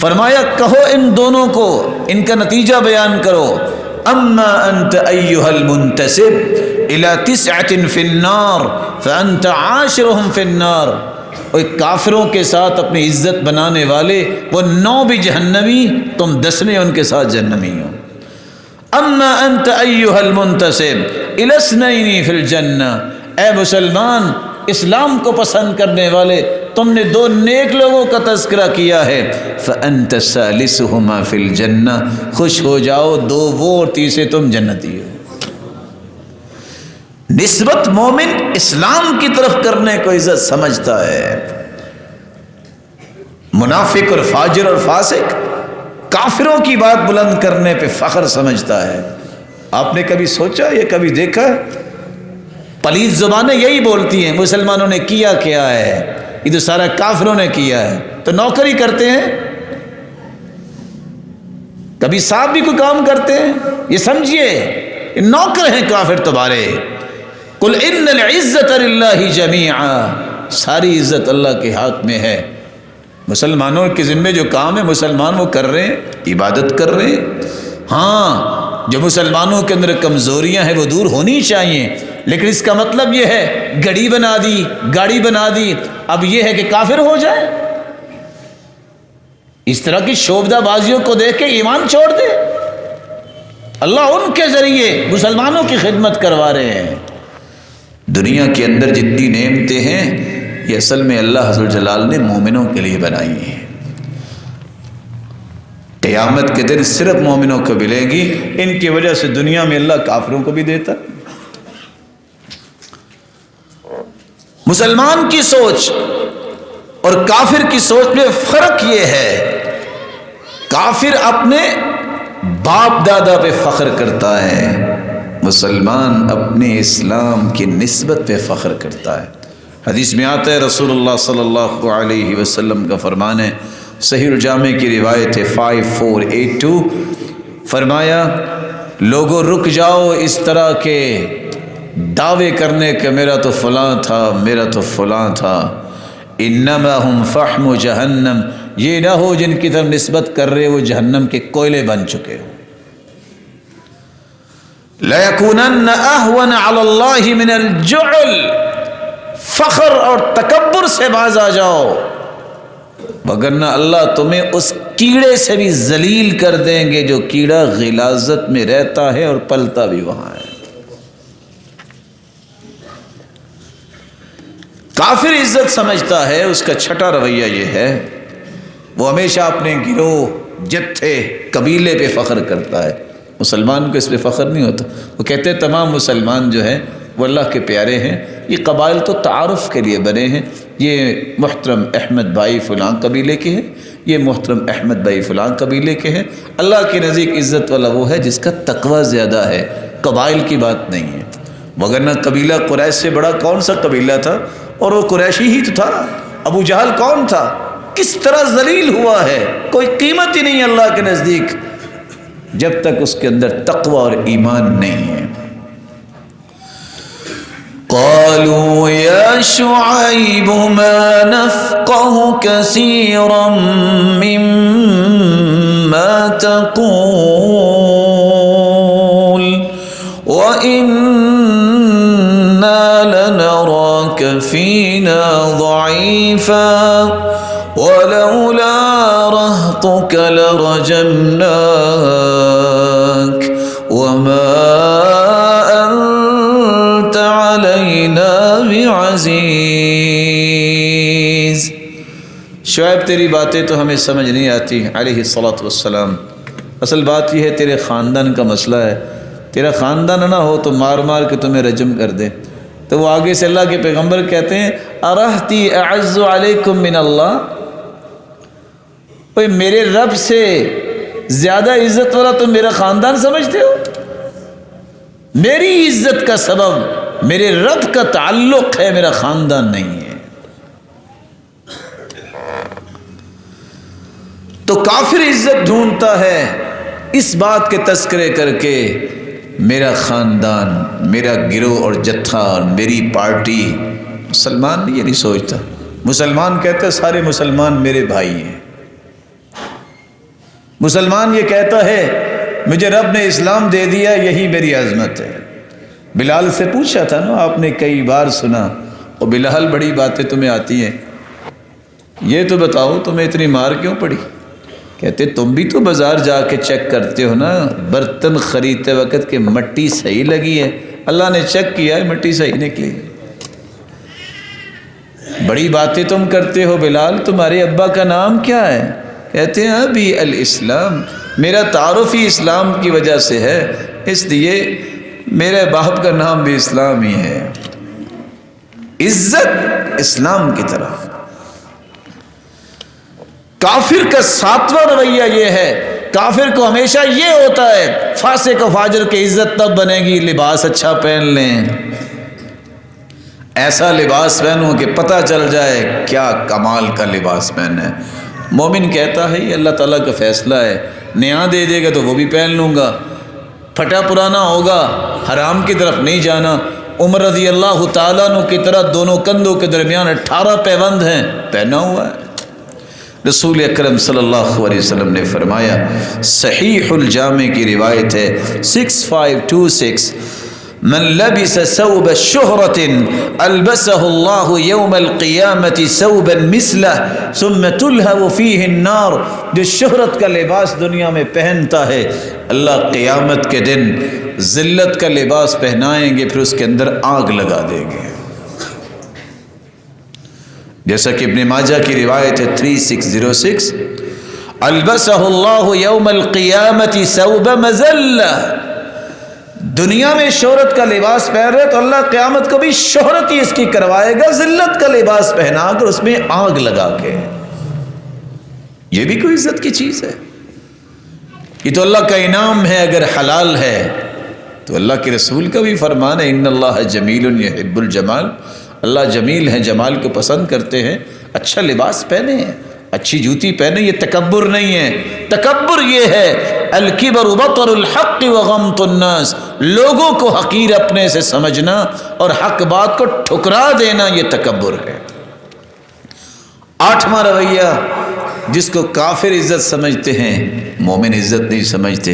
فرمایا کہو ان دونوں کو، ان کا نتیجہ بیان کرو، اما انت ایھا المنتسب الی 9 فی النار فانت عاشرهم فی النار، اور کافروں کے ساتھ اپنی عزت بنانے والے وہ 9 بھی جہنمی، تم 10ویں ان کے ساتھ جہنمی ہو۔ اما انت ایھا المنتسب الی 2 فی الجنہ، اے مسلمان اسلام کو پسند کرنے والے، تم نے 2 نیک لوگوں کا تذکرہ کیا ہے، فانت ثالثهما فی الجنہ، خوش ہو جاؤ 2 وہ اور تیسرے تم جنتی ہو۔ نسبت مومن اسلام کی طرف کرنے کو عزت سمجھتا ہے، منافق اور فاجر اور فاسق کافروں کی بات بلند کرنے پہ فخر سمجھتا ہے۔ آپ نے کبھی سوچا یا کبھی دیکھا؟ پلیت زبانیں یہی بولتی ہیں مسلمانوں نے کیا کیا ہے، یہ تو سارا کافروں نے کیا ہے، تو نوکری کرتے ہیں، کبھی صاحب بھی کوئی کام کرتے ہیں، یہ سمجھیے نوکر ہیں کافر تمہارے۔ قل ان العزت للہ جمیعا، ساری عزت اللہ کے ہاتھ میں ہے۔ مسلمانوں کے ذمے جو کام ہے مسلمان وہ کر رہے ہیں، عبادت کر رہے ہیں۔ ہاں جو مسلمانوں کے اندر کمزوریاں ہیں وہ دور ہونی چاہیے، لیکن اس کا مطلب یہ ہے گڑی بنا دی، گاڑی بنا دی، اب یہ ہے کہ کافر ہو جائے؟ اس طرح کی شعبدہ بازیوں کو دیکھ کے ایمان چھوڑ دے؟ اللہ ان کے ذریعے مسلمانوں کی خدمت کروا رہے ہیں۔ دنیا کے اندر جتنی نعمتیں ہیں یہ اصل میں اللہ ذو الجلال نے مومنوں کے لیے بنائی ہیں۔ قیامت کے دن صرف مومنوں کو ملیں گی، ان کی وجہ سے دنیا میں اللہ کافروں کو بھی دیتا۔ مسلمان کی سوچ اور کافر کی سوچ میں فرق یہ ہے، کافر اپنے باپ دادا پہ فخر کرتا ہے، مسلمان اپنے اسلام کی نسبت پہ فخر کرتا ہے۔ حدیث میں آتا ہے رسول اللہ صلی اللہ علیہ وسلم کا فرمان ہے، صحیح الجامع کی روایت ہے 5482، فرمایا لوگوں رک جاؤ اس طرح کے دعوے کرنے کہ میرا تو فلاں تھا، میرا تو فلاں تھا، انما ہم فحم جہنم، یہ نہ ہو جن کی طرف نسبت کر رہے وہ جہنم کے کوئلے بن چکے ہو۔ لَيَكُونَنَّ أَهْوَنَ عَلَى اللَّهِ مِنَ الْجُعْلِ، فخر اور تکبر سے باز آ جاؤ، وگرنہ اللہ تمہیں اس کیڑے سے بھی ذلیل کر دیں گے جو کیڑا غلاظت میں رہتا ہے اور پلتا بھی وہاں ہے۔ کافر عزت سمجھتا ہے، اس کا چھٹا رویہ یہ ہے وہ ہمیشہ اپنے گروہ، جتھے، قبیلے پہ فخر کرتا ہے، مسلمان کو اس پہ فخر نہیں ہوتا۔ وہ کہتے ہیں تمام مسلمان جو ہیں وہ اللہ کے پیارے ہیں، یہ قبائل تو تعارف کے لیے بنے ہیں، یہ محترم احمد بھائی فلاں قبیلے کے ہیں، یہ محترم احمد بھائی فلاں قبیلے کے ہیں۔ اللہ کے نزدیک عزت والا وہ ہے جس کا تقوی زیادہ ہے، قبائل کی بات نہیں ہے۔ وگرنہ قبیلہ قریش سے بڑا کون سا قبیلہ تھا، اور وہ قریشی ہی تو تھا۔ ابو جہل کون تھا، کس طرح ذلیل ہوا ہے، کوئی قیمت ہی نہیں اللہ کے نزدیک جب تک اس کے اندر تقوی اور ایمان نہیں ہے۔ قالوا یا شعیب ما نفقه كثيرا مما تقول وإنا لنراك فينا ضعيفا ولولا رهطك لرجمناك وما أنت علينا بعزيز۔ شعیب تیری باتیں تو ہمیں سمجھ نہیں آتی علیہ الصلوۃ والسلام، اصل بات یہ ہے تیرے خاندان کا مسئلہ ہے، تیرا خاندان نہ ہو تو مار مار کے تمہیں رجم کر دے. تو وہ آگے سے اللہ کے پیغمبر کہتے ہیں ارہتی اعز علیکم من اللہ، میرے رب سے زیادہ عزت والا تم میرا خاندان سمجھتے ہو؟ میری عزت کا سبب میرے رب کا تعلق ہے، میرا خاندان نہیں ہے. تو کافر عزت ڈھونڈتا ہے اس بات کے تذکرے کر کے میرا خاندان، میرا گروہ اور جتھا اور میری پارٹی. مسلمان یہ نہیں سوچتا. مسلمان کہتا سارے مسلمان میرے بھائی ہیں. مسلمان یہ کہتا ہے مجھے رب نے اسلام دے دیا، یہی میری عظمت ہے. بلال سے پوچھا تھا نا آپ نے کئی بار سنا، اور بلال بڑی باتیں تمہیں آتی ہیں، یہ تو بتاؤ تمہیں اتنی مار کیوں پڑی؟ کہتے تم بھی تو بازار جا کے چیک کرتے ہو نا، برتن خریدتے وقت کہ مٹی صحیح لگی ہے. اللہ نے چیک کیا ہے مٹی صحیح نکلی. بڑی باتیں تم کرتے ہو بلال، تمہارے ابا کا نام کیا ہے؟ کہتے ہیں ابھی الاسلام، میرا تعارف ہی اسلام کی وجہ سے ہے، اس لیے میرے باپ کا نام بھی اسلام ہی ہے. عزت اسلام کی طرف. کافر کا ساتواں رویہ یہ ہے، کافر کو ہمیشہ یہ ہوتا ہے فاسق و فاجر کی عزت تب بنے گی لباس اچھا پہن لیں، ایسا لباس پہنو کہ پتہ چل جائے کیا کمال کا لباس پہنے. مومن کہتا ہے یہ اللہ تعالیٰ کا فیصلہ ہے، نیا دے دے گا تو وہ بھی پہن لوں گا، پھٹا پرانا ہوگا حرام کی طرف نہیں جانا. عمر رضی اللہ تعالیٰ عنہ کی طرح دونوں کندھوں کے درمیان 18 پیوند ہیں، پہنا ہوا ہے. رسول اکرم صلی اللہ علیہ وسلم نے فرمایا، صحیح الجامع کی روایت ہے 6526، من لبس ثوب شهرة البسه الله يوم القيامة ثوبا مثله ثم تلهب فيه النار. جو شہرت کا لباس دنیا میں پہنتا ہے اللہ قیامت کے دن ذلت کا لباس پہنائیں گے، پھر اس کے اندر آگ لگا دیں گے. جیسا کہ ابن ماجہ کی روایت ہے 3606، البسه الله يوم القيامة ثوب مذلة. دنیا میں شہرت کا لباس پہن رہے تو اللہ قیامت کو بھی شہرت ہی اس کی کروائے گا، ذلت کا لباس پہنا کر اس میں آگ لگا کے. یہ بھی کوئی عزت کی چیز ہے؟ یہ تو اللہ کا انعام ہے. اگر حلال ہے تو اللہ کے رسول کا بھی فرمان ہے ان اللہ جمیل یحب الجمال، اللہ جمیل ہے، جمال کو پسند کرتے ہیں. اچھا لباس پہنے ہیں، اچھی جوتی پہنے، یہ تکبر نہیں ہے. تکبر یہ ہے الکبر بطر الحق وغمط الناس، لوگوں کو حقیر اپنے سے سمجھنا اور حق بات کو ٹھکرا دینا، یہ تکبر ہے. 8واں رویہ جس کو کافر عزت سمجھتے ہیں مومن عزت نہیں سمجھتے.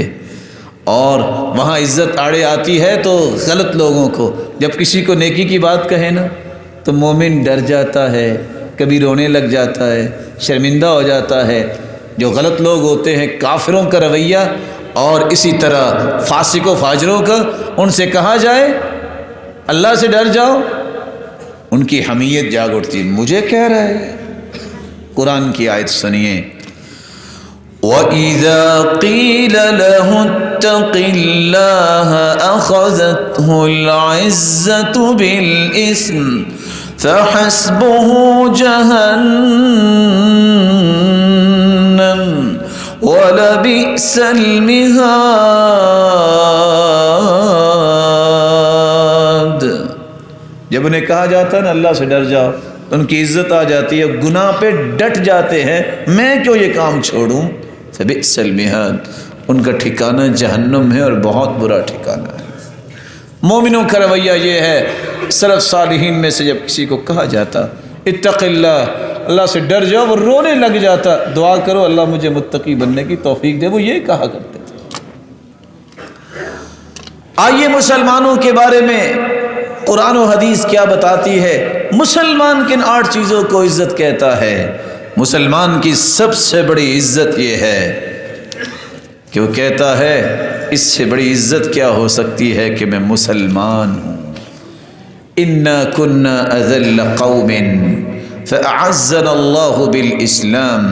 اور وہاں عزت آڑے آتی ہے تو غلط لوگوں کو. جب کسی کو نیکی کی بات کہے نا تو مومن ڈر جاتا ہے، کبھی رونے لگ جاتا ہے، شرمندہ ہو جاتا ہے. جو غلط لوگ ہوتے ہیں کافروں کا رویہ اور اسی طرح فاسق و فاجروں کا، ان سے کہا جائے اللہ سے ڈر جاؤ، ان کی حمیت جاگ اٹھتی. مجھے کہہ رہا ہے. قرآن کی آیت سنیے، وَإِذَا قِيلَ لَهُ اتَّقِ اللَّهَ أَخَذَتْهُ الْعِزَّةُ بِالْإِثْمِ فَحَسْبُهُ جَهَنَّمُ وَلَبِئْسَ الْمِهَادُ. جب انہیں کہا جاتا ہے نا اللہ سے ڈر جاؤ تو ان کی عزت آ جاتی ہے، گناہ پہ ڈٹ جاتے ہیں، میں کیوں یہ کام چھوڑوں. فبئس المہاد، ان کا ٹھکانہ جہنم ہے اور بہت برا ٹھکانہ ہے. مومنوں کا رویہ یہ ہے. سلف صالحین میں سے جب کسی کو کہا جاتا اتق اللہ، اللہ سے ڈر جاؤ، وہ رونے لگ جاتا. دعا کرو اللہ مجھے متقی بننے کی توفیق دے، وہ یہ کہا کرتے تھے. آئیے مسلمانوں کے بارے میں قرآن و حدیث کیا بتاتی ہے. مسلمان کن 8 چیزوں کو عزت کہتا ہے. مسلمان کی سب سے بڑی عزت یہ ہے کہ وہ کہتا ہے اس سے بڑی عزت کیا ہو سکتی ہے کہ میں مسلمان ہوں. انا كنا اذل قوم فاعزنا الله بالاسلام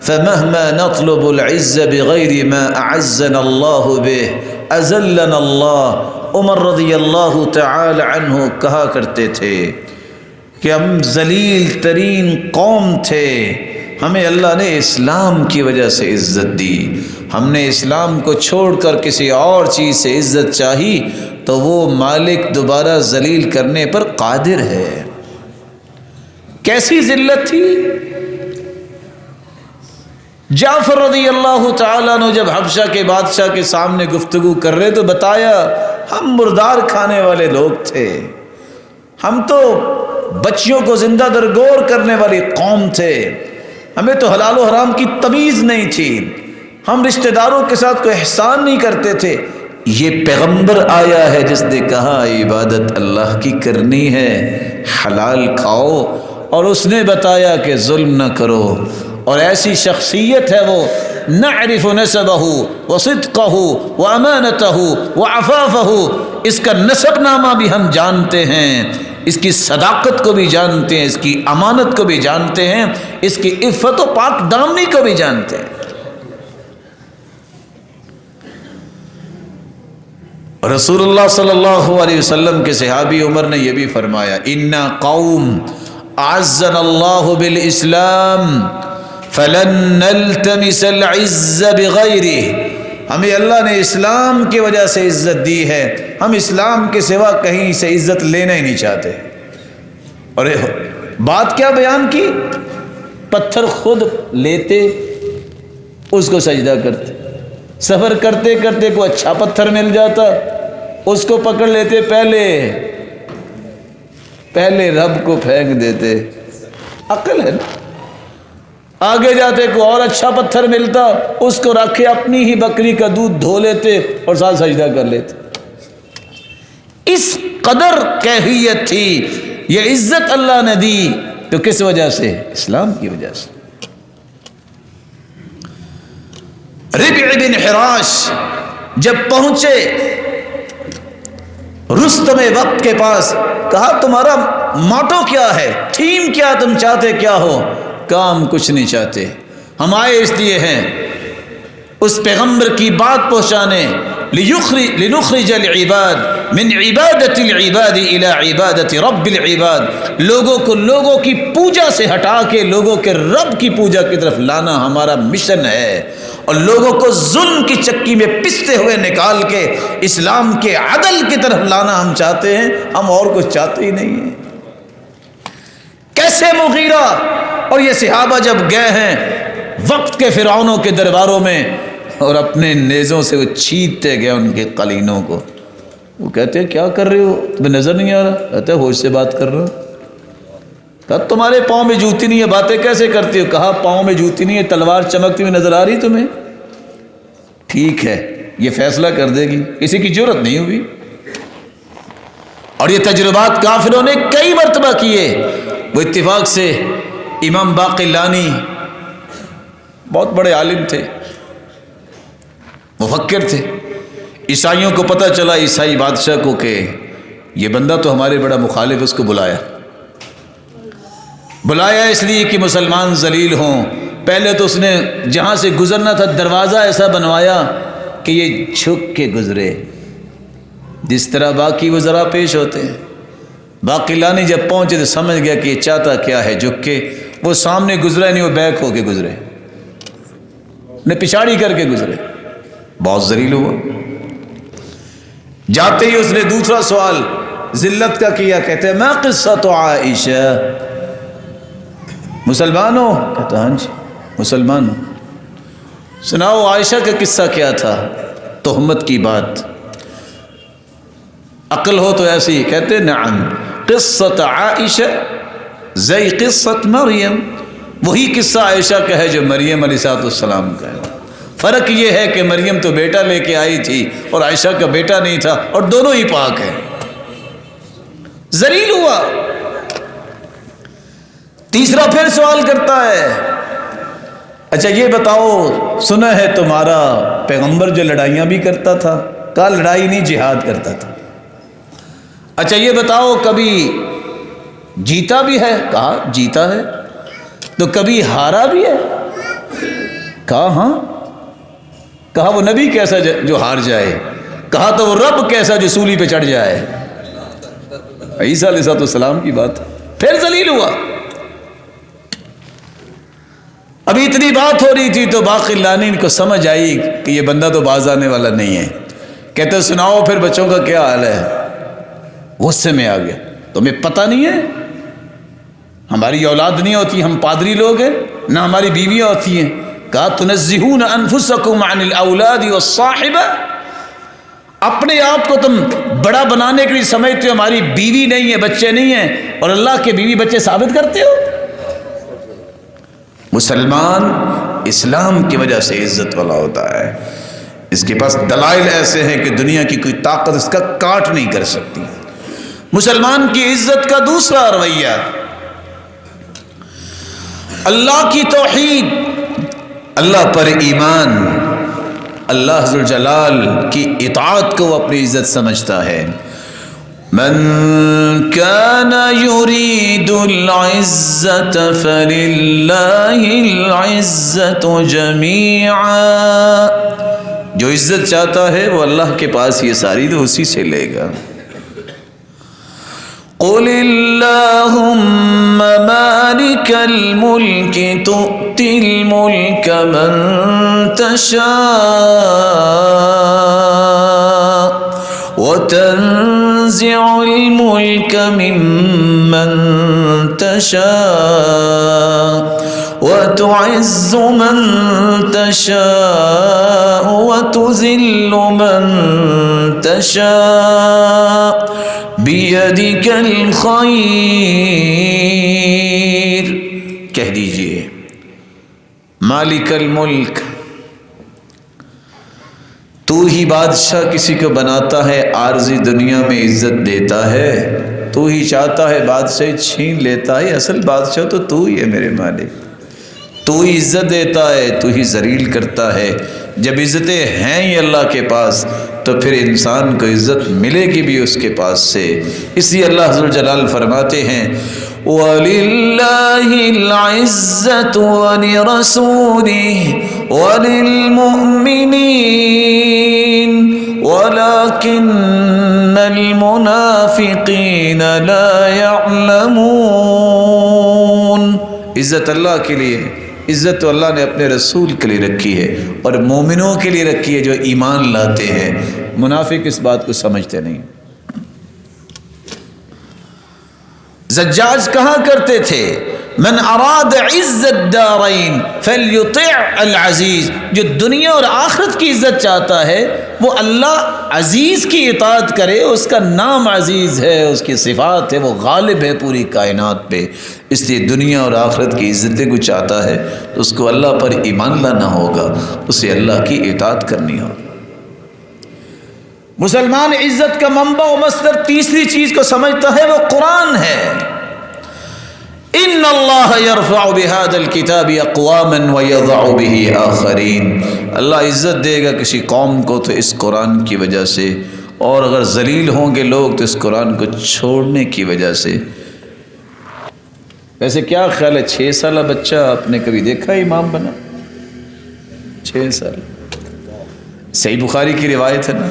فمهما نطلب العز بغير ما اعزنا الله به اذلنا اللہ، عمر رضی اللہ تعالی عنہ کہا کرتے تھے کہ ہم ذلیل ترین قوم تھے، ہمیں اللہ نے اسلام کی وجہ سے عزت دی، ہم نے اسلام کو چھوڑ کر کسی اور چیز سے عزت چاہی تو وہ مالک دوبارہ ذلیل کرنے پر قادر ہے۔ کیسی ذلت تھی؟ جعفر رضی اللہ تعالیٰ عنہ جب حبشہ کے بادشاہ کے سامنے گفتگو کر رہے تو بتایا ہم مردار کھانے والے لوگ تھے، ہم تو بچیوں کو زندہ درگور کرنے والی قوم تھے، ہمیں تو حلال و حرام کی تمیز نہیں تھی، ہم رشتہ داروں کے ساتھ کوئی احسان نہیں کرتے تھے۔ یہ پیغمبر آیا ہے جس نے کہا عبادت اللہ کی کرنی ہے، حلال کھاؤ، اور اس نے بتایا کہ ظلم نہ کرو، اور ایسی شخصیت ہے وہ نعرف نسبہ وصدقہ وامانتہ وعفافہ، اس کا نسب نامہ بھی ہم جانتے ہیں، اس کی صداقت کو بھی جانتے ہیں، اس کی امانت کو بھی جانتے ہیں، اس کی عفت و پاک دامنی کو بھی جانتے ہیں۔ رسول اللہ صلی اللہ علیہ وسلم کے صحابی عمر نے یہ بھی فرمایا انا قوم اعزنا اللہ بالاسلام فلن نلتمس العز بغیرہ، ہمیں اللہ نے اسلام کی وجہ سے عزت دی ہے، ہم اسلام کے سوا کہیں سے عزت لینا ہی نہیں چاہتے۔ اور بات کیا بیان کی؟ پتھر خود لیتے اس کو سجدہ کرتے، سفر کرتے کرتے کوئی اچھا پتھر مل جاتا اس کو پکڑ لیتے، پہلے رب کو پھینک دیتے، عقل ہے نا۔ آگے جاتے کوئی اور اچھا پتھر ملتا اس کو رکھے اپنی ہی بکری کا دودھ دھو لیتے اور ساتھ سجدہ کر لیتے۔ اس قدر کیفیت تھی، یہ عزت اللہ نے دی تو کس وجہ سے؟ اسلام کی وجہ سے۔ ربع بن حراش جب پہنچے رستم وقت کے پاس، کہا تمہارا موٹو کیا ہے، تھیم کیا، تم چاہتے کیا ہو؟ کام کچھ نہیں چاہتے، ہم آئے اس لیے ہیں اس پیغمبر کی بات پہنچانے، لنخرج العباد من عبادت العباد الى عبادت رب العباد، لوگوں کی پوجا سے ہٹا کے لوگوں کے رب کی پوجا کی طرف لانا ہمارا مشن ہے، اور لوگوں کو ظلم کی چکی میں پستے ہوئے نکال کے اسلام کے عدل کی طرف لانا ہم چاہتے ہیں، ہم اور کچھ چاہتے ہی نہیں ہیں۔ کیسے مغیرہ اور یہ صحابہ جب گئے ہیں وقت کے فرعونوں کے درباروں میں اور اپنے نیزوں سے وہ چھیدتے گئے ان کے قلینوں کو، وہ کہتے ہیں کیا کر رہے ہو، تمہیں نظر نہیں آ رہا؟ کہتے ہیں ہوش سے بات کر رہے ہو۔ کہا تمہارے پاؤں میں جوتی نہیں ہے، باتیں کیسے کرتی ہو؟ کہا پاؤں میں جوتی نہیں ہے، تلوار چمکتی ہوئی نظر آ رہی تمہیں؟ ٹھیک ہے، یہ فیصلہ کر دے گی، کسی کی جرت نہیں ہوئی۔ اور یہ تجربات کافروں نے کئی مرتبہ کیے۔ وہ اتفاق سے امام باقلانی بہت بڑے عالم تھے، مفکر تھے، عیسائیوں کو پتہ چلا، عیسائی بادشاہ کو، کہ یہ بندہ تو ہمارے بڑا مخالف، اس کو بلایا اس لیے کہ مسلمان ذلیل ہوں۔ پہلے تو اس نے جہاں سے گزرنا تھا دروازہ ایسا بنوایا کہ یہ جھک کے گزرے، جس طرح باقی وزراء پیش ہوتے ہیں۔ باقلانی جب پہنچے تو سمجھ گیا کہ یہ چاہتا کیا ہے، جھک کے وہ سامنے گزرا نہیں، وہ بیک ہو کے گزرے، نے پچھاڑی کر کے گزرے، بہت ذلیل ہوا۔ جاتے ہی اس نے دوسرا سوال ذلت کا کیا، کہتے ہیں ما قصۃ عائشہ، مسلمان ہو؟ کہتا ہاں جی مسلمان ہوں، سناؤ عائشہ کا قصہ کیا تھا؟ تہمت کی بات، عقل ہو تو ایسی، کہتے نعم قصۃ عائشہ زی قصۃ مریم، وہی قصہ عائشہ کا ہے جو مریم علیہ السلام کا ہے، فرق یہ ہے کہ مریم تو بیٹا لے کے آئی تھی اور عائشہ کا بیٹا نہیں تھا، اور دونوں ہی پاک ہیں۔ ذلیل ہوا۔ تیسرا پھر سوال کرتا ہے، اچھا یہ بتاؤ، سنا ہے تمہارا پیغمبر جو لڑائیاں بھی کرتا تھا، کہا لڑائی نہیں جہاد کرتا تھا، اچھا یہ بتاؤ کبھی جیتا بھی ہے؟ کہا جیتا ہے، تو کبھی ہارا بھی ہے؟ کہا ہاں۔ کہا وہ نبی کیسا جو ہار جائے؟ کہا تو وہ رب کیسا جو سولی پہ چڑھ جائے، عیسیٰ علیہ السلام کی بات، پھر ذلیل ہوا۔ ابھی اتنی بات ہو رہی تھی تو باقر لانی کو سمجھ آئی کہ یہ بندہ تو باز آنے والا نہیں ہے، کہتے سناؤ پھر بچوں کا کیا حال ہے؟ غصے میں آ گیا، تمہیں پتہ نہیں ہے ہماری اولاد نہیں ہوتی، ہم پادری لوگ ہیں، نہ ہماری بیویاں ہوتی ہیں۔ کہا تنزہون انفسکم عن الاولاد والصاحبہ، اپنے آپ کو تم بڑا بنانے کے لیے سمجھتے ہو ہماری بیوی نہیں ہے، بچے نہیں ہیں، اور اللہ کے بیوی بچے ثابت کرتے ہو۔ مسلمان اسلام کی وجہ سے عزت والا ہوتا ہے، اس کے پاس دلائل ایسے ہیں کہ دنیا کی کوئی طاقت اس کا کاٹ نہیں کر سکتی۔ مسلمان کی عزت کا دوسرا رویہ اللہ کی توحید، اللہ پر ایمان، اللہ ذو الجلال کی اطاعت کو وہ اپنی عزت سمجھتا ہے۔ من كان يريد العزة فلله العزة جميعا، جو عزت چاہتا ہے وہ اللہ کے پاس یہ ساری تو اسی سے لے گا۔ قل اللهم مالك الملك تؤتي الملك من تشاء وتنزع الملك ممن تشاء وتعز من تشاء وتذل من تشاء بیدک الخیر، کہہ دیجئے مالک الملک، تو ہی بادشاہ کسی کو بناتا ہے، عارضی دنیا میں عزت دیتا ہے، تو ہی چاہتا ہے بادشاہ چھین لیتا ہے، اصل بادشاہ تو ہی ہے میرے مالک، تو ہی عزت دیتا ہے، تو ہی ذلیل کرتا ہے۔ جب عزتیں ہیں ہی اللہ کے پاس تو پھر انسان کو عزت ملے گی بھی اس کے پاس سے۔ اس لیے اللہ ذو الجلال فرماتے ہیں وَلِلَّهِ الْعِزَّةُ وَلِرَسُولِهِ وَلِلْمُؤْمِنِينَ وَلَكِنَّ الْمُنَافِقِينَ لَا يَعْلَمُونَ۔ عزت اللہ کے لیے، عزت تو اللہ نے اپنے رسول کے لیے رکھی ہے اور مومنوں کے لیے رکھی ہے جو ایمان لاتے ہیں، منافق اس بات کو سمجھتے نہیں۔ زجاج کہا کرتے تھے من اراد عزت دارین فلیطع العزیز، جو دنیا اور آخرت کی عزت چاہتا ہے وہ اللہ عزیز کی اطاعت کرے، اس کا نام عزیز ہے، اس کی صفات ہے، وہ غالب ہے پوری کائنات پہ۔ اس لیے دنیا اور آخرت کی عزتیں کو چاہتا ہے تو اس کو اللہ پر ایمان لانا ہوگا، اسے اللہ کی اطاعت کرنی ہوگی۔ مسلمان عزت کا منبع و مصدر تیسری چیز کو سمجھتا ہے، وہ قرآن ہے۔ ان اللہ یرفع بہذا الکتاب اقواما ویضع بہ آخرین، اللہ عزت دے گا کسی قوم کو تو اس قرآن کی وجہ سے، اور اگر ذلیل ہوں گے لوگ تو اس قرآن کو چھوڑنے کی وجہ سے۔ ویسے کیا خیال ہے 6 سالہ بچہ آپ نے کبھی دیکھا امام بنا؟ 6 سال، صحیح بخاری کی روایت ہے نا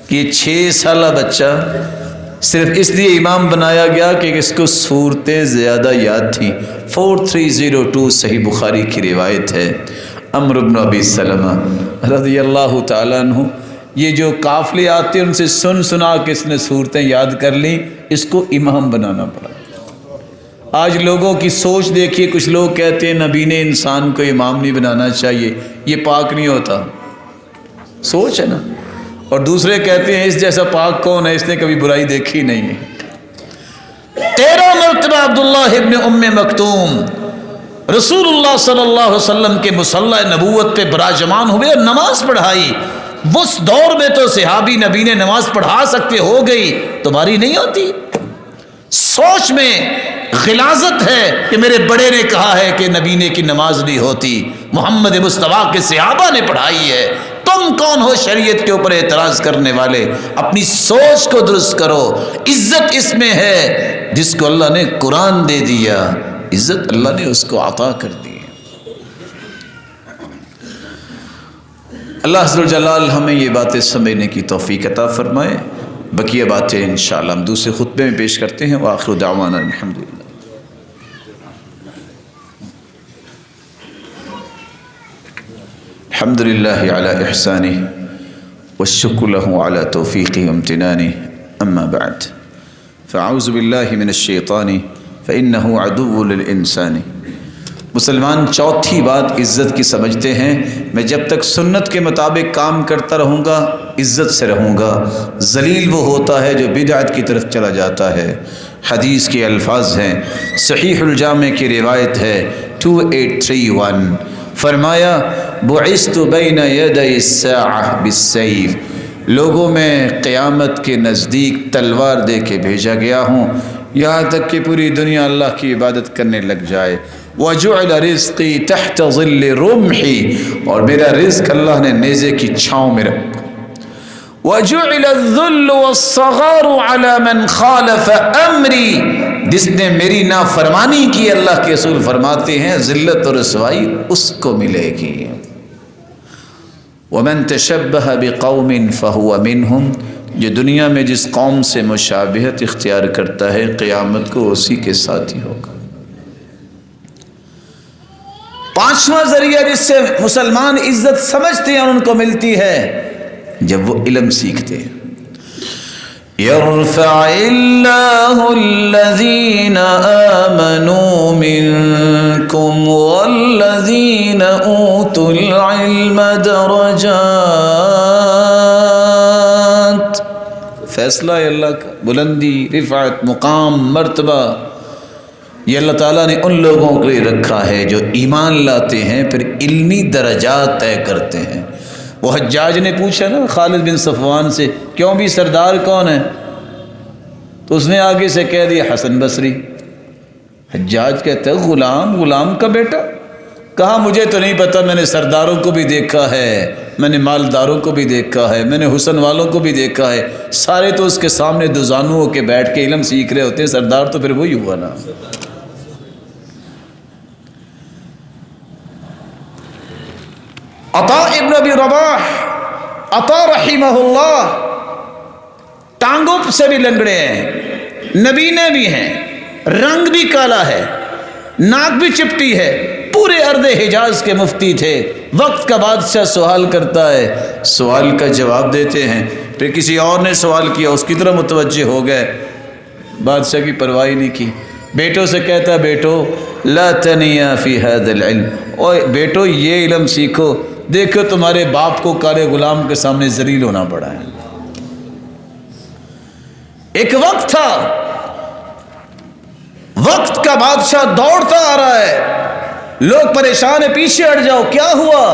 کہ 6 سالہ بچہ صرف اس لیے امام بنایا گیا کہ اس کو صورتیں زیادہ یاد تھیں۔ 4302 صحیح بخاری کی روایت ہے۔ عمرو بن ابی سلمہ رضی اللہ تعالیٰ عنہ، یہ جو قافلے آتے ہیں ان سے سن سنا کے اس نے صورتیں یاد کر لیں، اس کو امام بنانا پڑا۔ آج لوگوں کی سوچ دیکھیے، کچھ لوگ کہتے ہیں نبی نے انسان کو امام نہیں بنانا چاہیے، یہ پاک نہیں ہوتا، سوچ ہے نا۔ اور دوسرے کہتے ہیں اس جیسا پاک کون ہے، اس نے کبھی برائی دیکھی نہیں ہے۔ 13 مرتبہ عبداللہ ابن ام مکتوم رسول اللہ صلی اللہ علیہ وسلم کے مصلی نبوت پہ براجمان ہوئے اور نماز پڑھائی۔ اس دور میں تو صحابی نبی نے نماز پڑھا سکتے، ہو گئی، تمہاری نہیں ہوتی؟ سوچ میں غلاظت ہے کہ میرے بڑے نے کہا ہے کہ نبی نے کی نماز نہیں ہوتی، محمد مصطفیٰ کے صحابہ نے پڑھائی ہے، تم کون ہو شریعت کے اوپر اعتراض کرنے والے؟ اپنی سوچ کو درست کرو۔ عزت اس میں ہے جس کو اللہ نے قرآن دے دیا، عزت اللہ نے اس کو عطا کر دی۔ اللہ عز و جلال ہمیں یہ باتیں سمجھنے کی توفیق عطا فرمائے. بقیہ باتیں انشاءاللہ ہم دوسرے خطبے میں پیش کرتے ہیں. وآخر دعوانا الحمدللہ. الحمد للہ علی احسانہ والشکر له علی توفیقہ وامتنانہ. اما بعد فاعوذ باللہ من الشیطان فانہ عدو للانسان. مسلمان چوتھی بات عزت کی سمجھتے ہیں، میں جب تک سنت کے مطابق کام کرتا رہوں گا عزت سے رہوں گا. ذلیل وہ ہوتا ہے جو بدعت کی طرف چلا جاتا ہے. حدیث کے الفاظ ہیں، صحیح الجامع کی روایت ہے 2831، فرمایا بعثت بین یدی الساعہ بالسیف، لوگوں میں قیامت کے نزدیک تلوار دے کے بھیجا گیا ہوں یہاں تک کہ پوری دنیا اللہ کی عبادت کرنے لگ جائے. وجعل رزقی تحت ظل رمحی، اور میرا رزق اللہ نے نیزے کی چھاؤں میں رکھا. وجعل الذل والصغار على من خالف امری، جس نے میری نافرمانی کی اللہ کے رسول فرماتے ہیں ذلت اور رسوائی اس کو ملے گی. ومن تشبہ بقوم فهو منهم، جو دنیا میں جس قوم سے مشابہت اختیار کرتا ہے قیامت کو اسی کے ساتھی ہوگا. پانچواں ذریعہ جس سے مسلمان عزت سمجھتے ہیں اور ان کو ملتی ہے جب وہ علم سیکھتے ہیں. یرفع اللہ الذین آمنوا منکم والذین اوتوا العلم درجات. فیصلہ ہے اللہ کا، بلندی، رفعت، مقام، مرتبہ یہ اللہ تعالیٰ نے ان لوگوں کے لیے رکھا ہے جو ایمان لاتے ہیں پھر علمی درجات طے کرتے ہیں. وہ حجاج نے پوچھا نا خالد بن صفوان سے، کیوں بھی سردار کون ہے؟ تو اس نے آگے سے کہہ دیا حسن بصری. حجاج کہتا ہے غلام کا بیٹا؟ کہا مجھے تو نہیں پتا، میں نے سرداروں کو بھی دیکھا ہے، میں نے مالداروں کو بھی دیکھا ہے، میں نے حسن والوں کو بھی دیکھا ہے، سارے تو اس کے سامنے دو زانو ہو کے بیٹھ کے علم سیکھ رہے ہوتے ہیں، سردار تو پھر وہی ہوا نا. عطا ابن ابی رباح، عطا رحمہ اللہ ٹانگوں سے بھی لنگڑے ہیں، نبینے بھی ہیں، رنگ بھی کالا ہے، ناک بھی چپٹی ہے، پورے ارض حجاز کے مفتی تھے. وقت کا بادشاہ سوال کرتا ہے، سوال کا جواب دیتے ہیں، پھر کسی اور نے سوال کیا اس کی طرح متوجہ ہو گئے، بادشاہ کی پرواہ نہیں کی. بیٹوں سے کہتا ہے بیٹو لا تنیا فی هذا العلم، اوے بیٹو یہ علم سیکھو، دیکھو تمہارے باپ کو کالے غلام کے سامنے ذلیل ہونا پڑا ہے. ایک وقت تھا، وقت کا بادشاہ دوڑتا آ رہا ہے، لوگ پریشان ہیں، پیچھے ہٹ جاؤ، کیا ہوا؟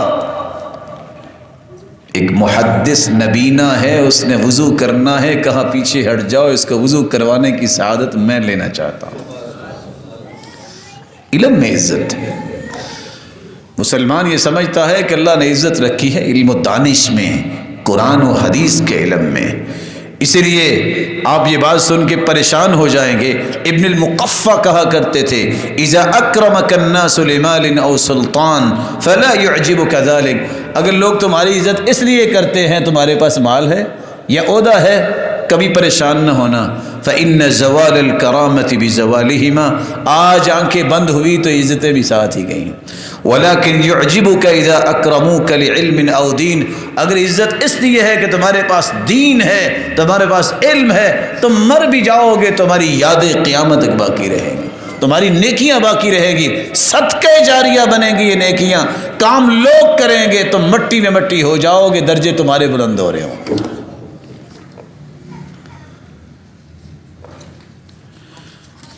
ایک محدث نبینا ہے، اس نے وضو کرنا ہے، کہا پیچھے ہٹ جاؤ، اس کو وضو کروانے کی سعادت میں لینا چاہتا ہوں. علم میں عزت ہے. مسلمان یہ سمجھتا ہے کہ اللہ نے عزت رکھی ہے علم و دانش میں، قرآن و حدیث کے علم میں. اسی لیے آپ یہ بات سن کے پریشان ہو جائیں گے. ابن المقفع کہا کرتے تھے اذا اکرمک الناس لمال او سلطان فلا يعجبک ذلك، اگر لوگ تمہاری عزت اس لیے کرتے ہیں تمہارے پاس مال ہے یا عہدہ ہے کبھی پریشان نہ ہونا. فإن زوال الکرامۃ بزوالہما، آج آنکھیں بند ہوئی تو عزتیں بھی ساتھ ہی گئیں. ولیکن یعجبک اذا اکرموک لعلم او دین، اگر عزت اس لیے ہے کہ تمہارے پاس دین ہے، تمہارے پاس علم ہے، تم مر بھی جاؤ گے تمہاری یادیں قیامت تک باقی رہیں گی، تمہاری نیکیاں باقی رہے گی، صدقہ جاریہ بنیں گی یہ نیکیاں، کام لوگ کریں گے تم مٹی میں مٹی ہو جاؤ گے، درجے تمہارے بلند ہو رہے ہوں گے.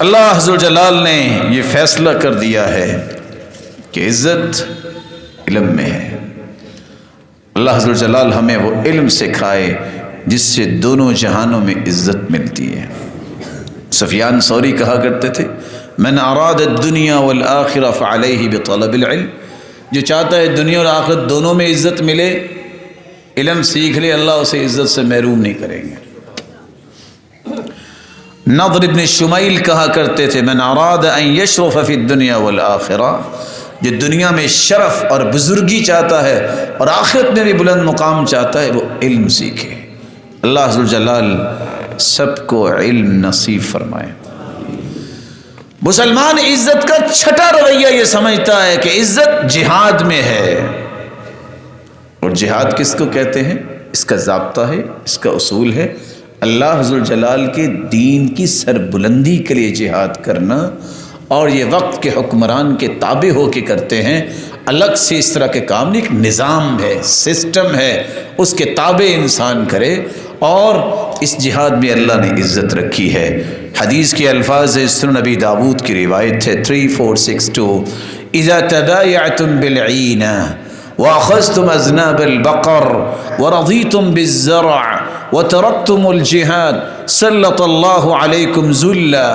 اللہ عز و جلال نے یہ فیصلہ کر دیا ہے کہ عزت علم میں ہے. اللہ عز و جلال ہمیں وہ علم سکھائے جس سے دونوں جہانوں میں عزت ملتی ہے. سفیان ثوری کہا کرتے تھے من اراد الدنیا والآخرہ فعلیہ بطلب العلم، جو چاہتا ہے دنیا اور آخرت دونوں میں عزت ملے علم سیکھ لے، اللہ اسے عزت سے محروم نہیں کریں گے. نضر ابن شمیل کہا کرتے تھے من اراد ان یشرف فی الدنیا والآخرہ، جو دنیا میں شرف اور بزرگی چاہتا ہے اور آخرت میں بھی بلند مقام چاہتا ہے وہ علم سیکھے۔ اللہ ذوالجلال سب کو علم نصیب فرمائے۔ مسلمان عزت کا چھٹا رویہ یہ سمجھتا ہے کہ عزت جہاد میں ہے، اور جہاد کس کو کہتے ہیں؟ اس کا ضابطہ ہے، اس کا اصول ہے اللہ ذوالجلال کے دین کی سربلندی کے لیے جہاد کرنا، اور یہ وقت کے حکمران کے تابع ہو کے کرتے ہیں۔ الگ سے اس طرح کے کام نہیں، ایک نظام ہے، سسٹم ہے، اس کے تابع انسان کرے، اور اس جہاد میں اللہ نے عزت رکھی ہے۔ حدیث کے الفاظ ہے، سنن نبی داود کی روایت ہے 3462، اذا تبایعتم بالعینہ وَأَخَذْتُمْ أَذْنَابَ الْبَقَرِ وَرَضِيتُمْ بِالزَّرْعِ وَتَرَكْتُمُ الْجِهَادَ سَلَّطَ اللَّهُ عَلَيْكُمْ ذُلًّا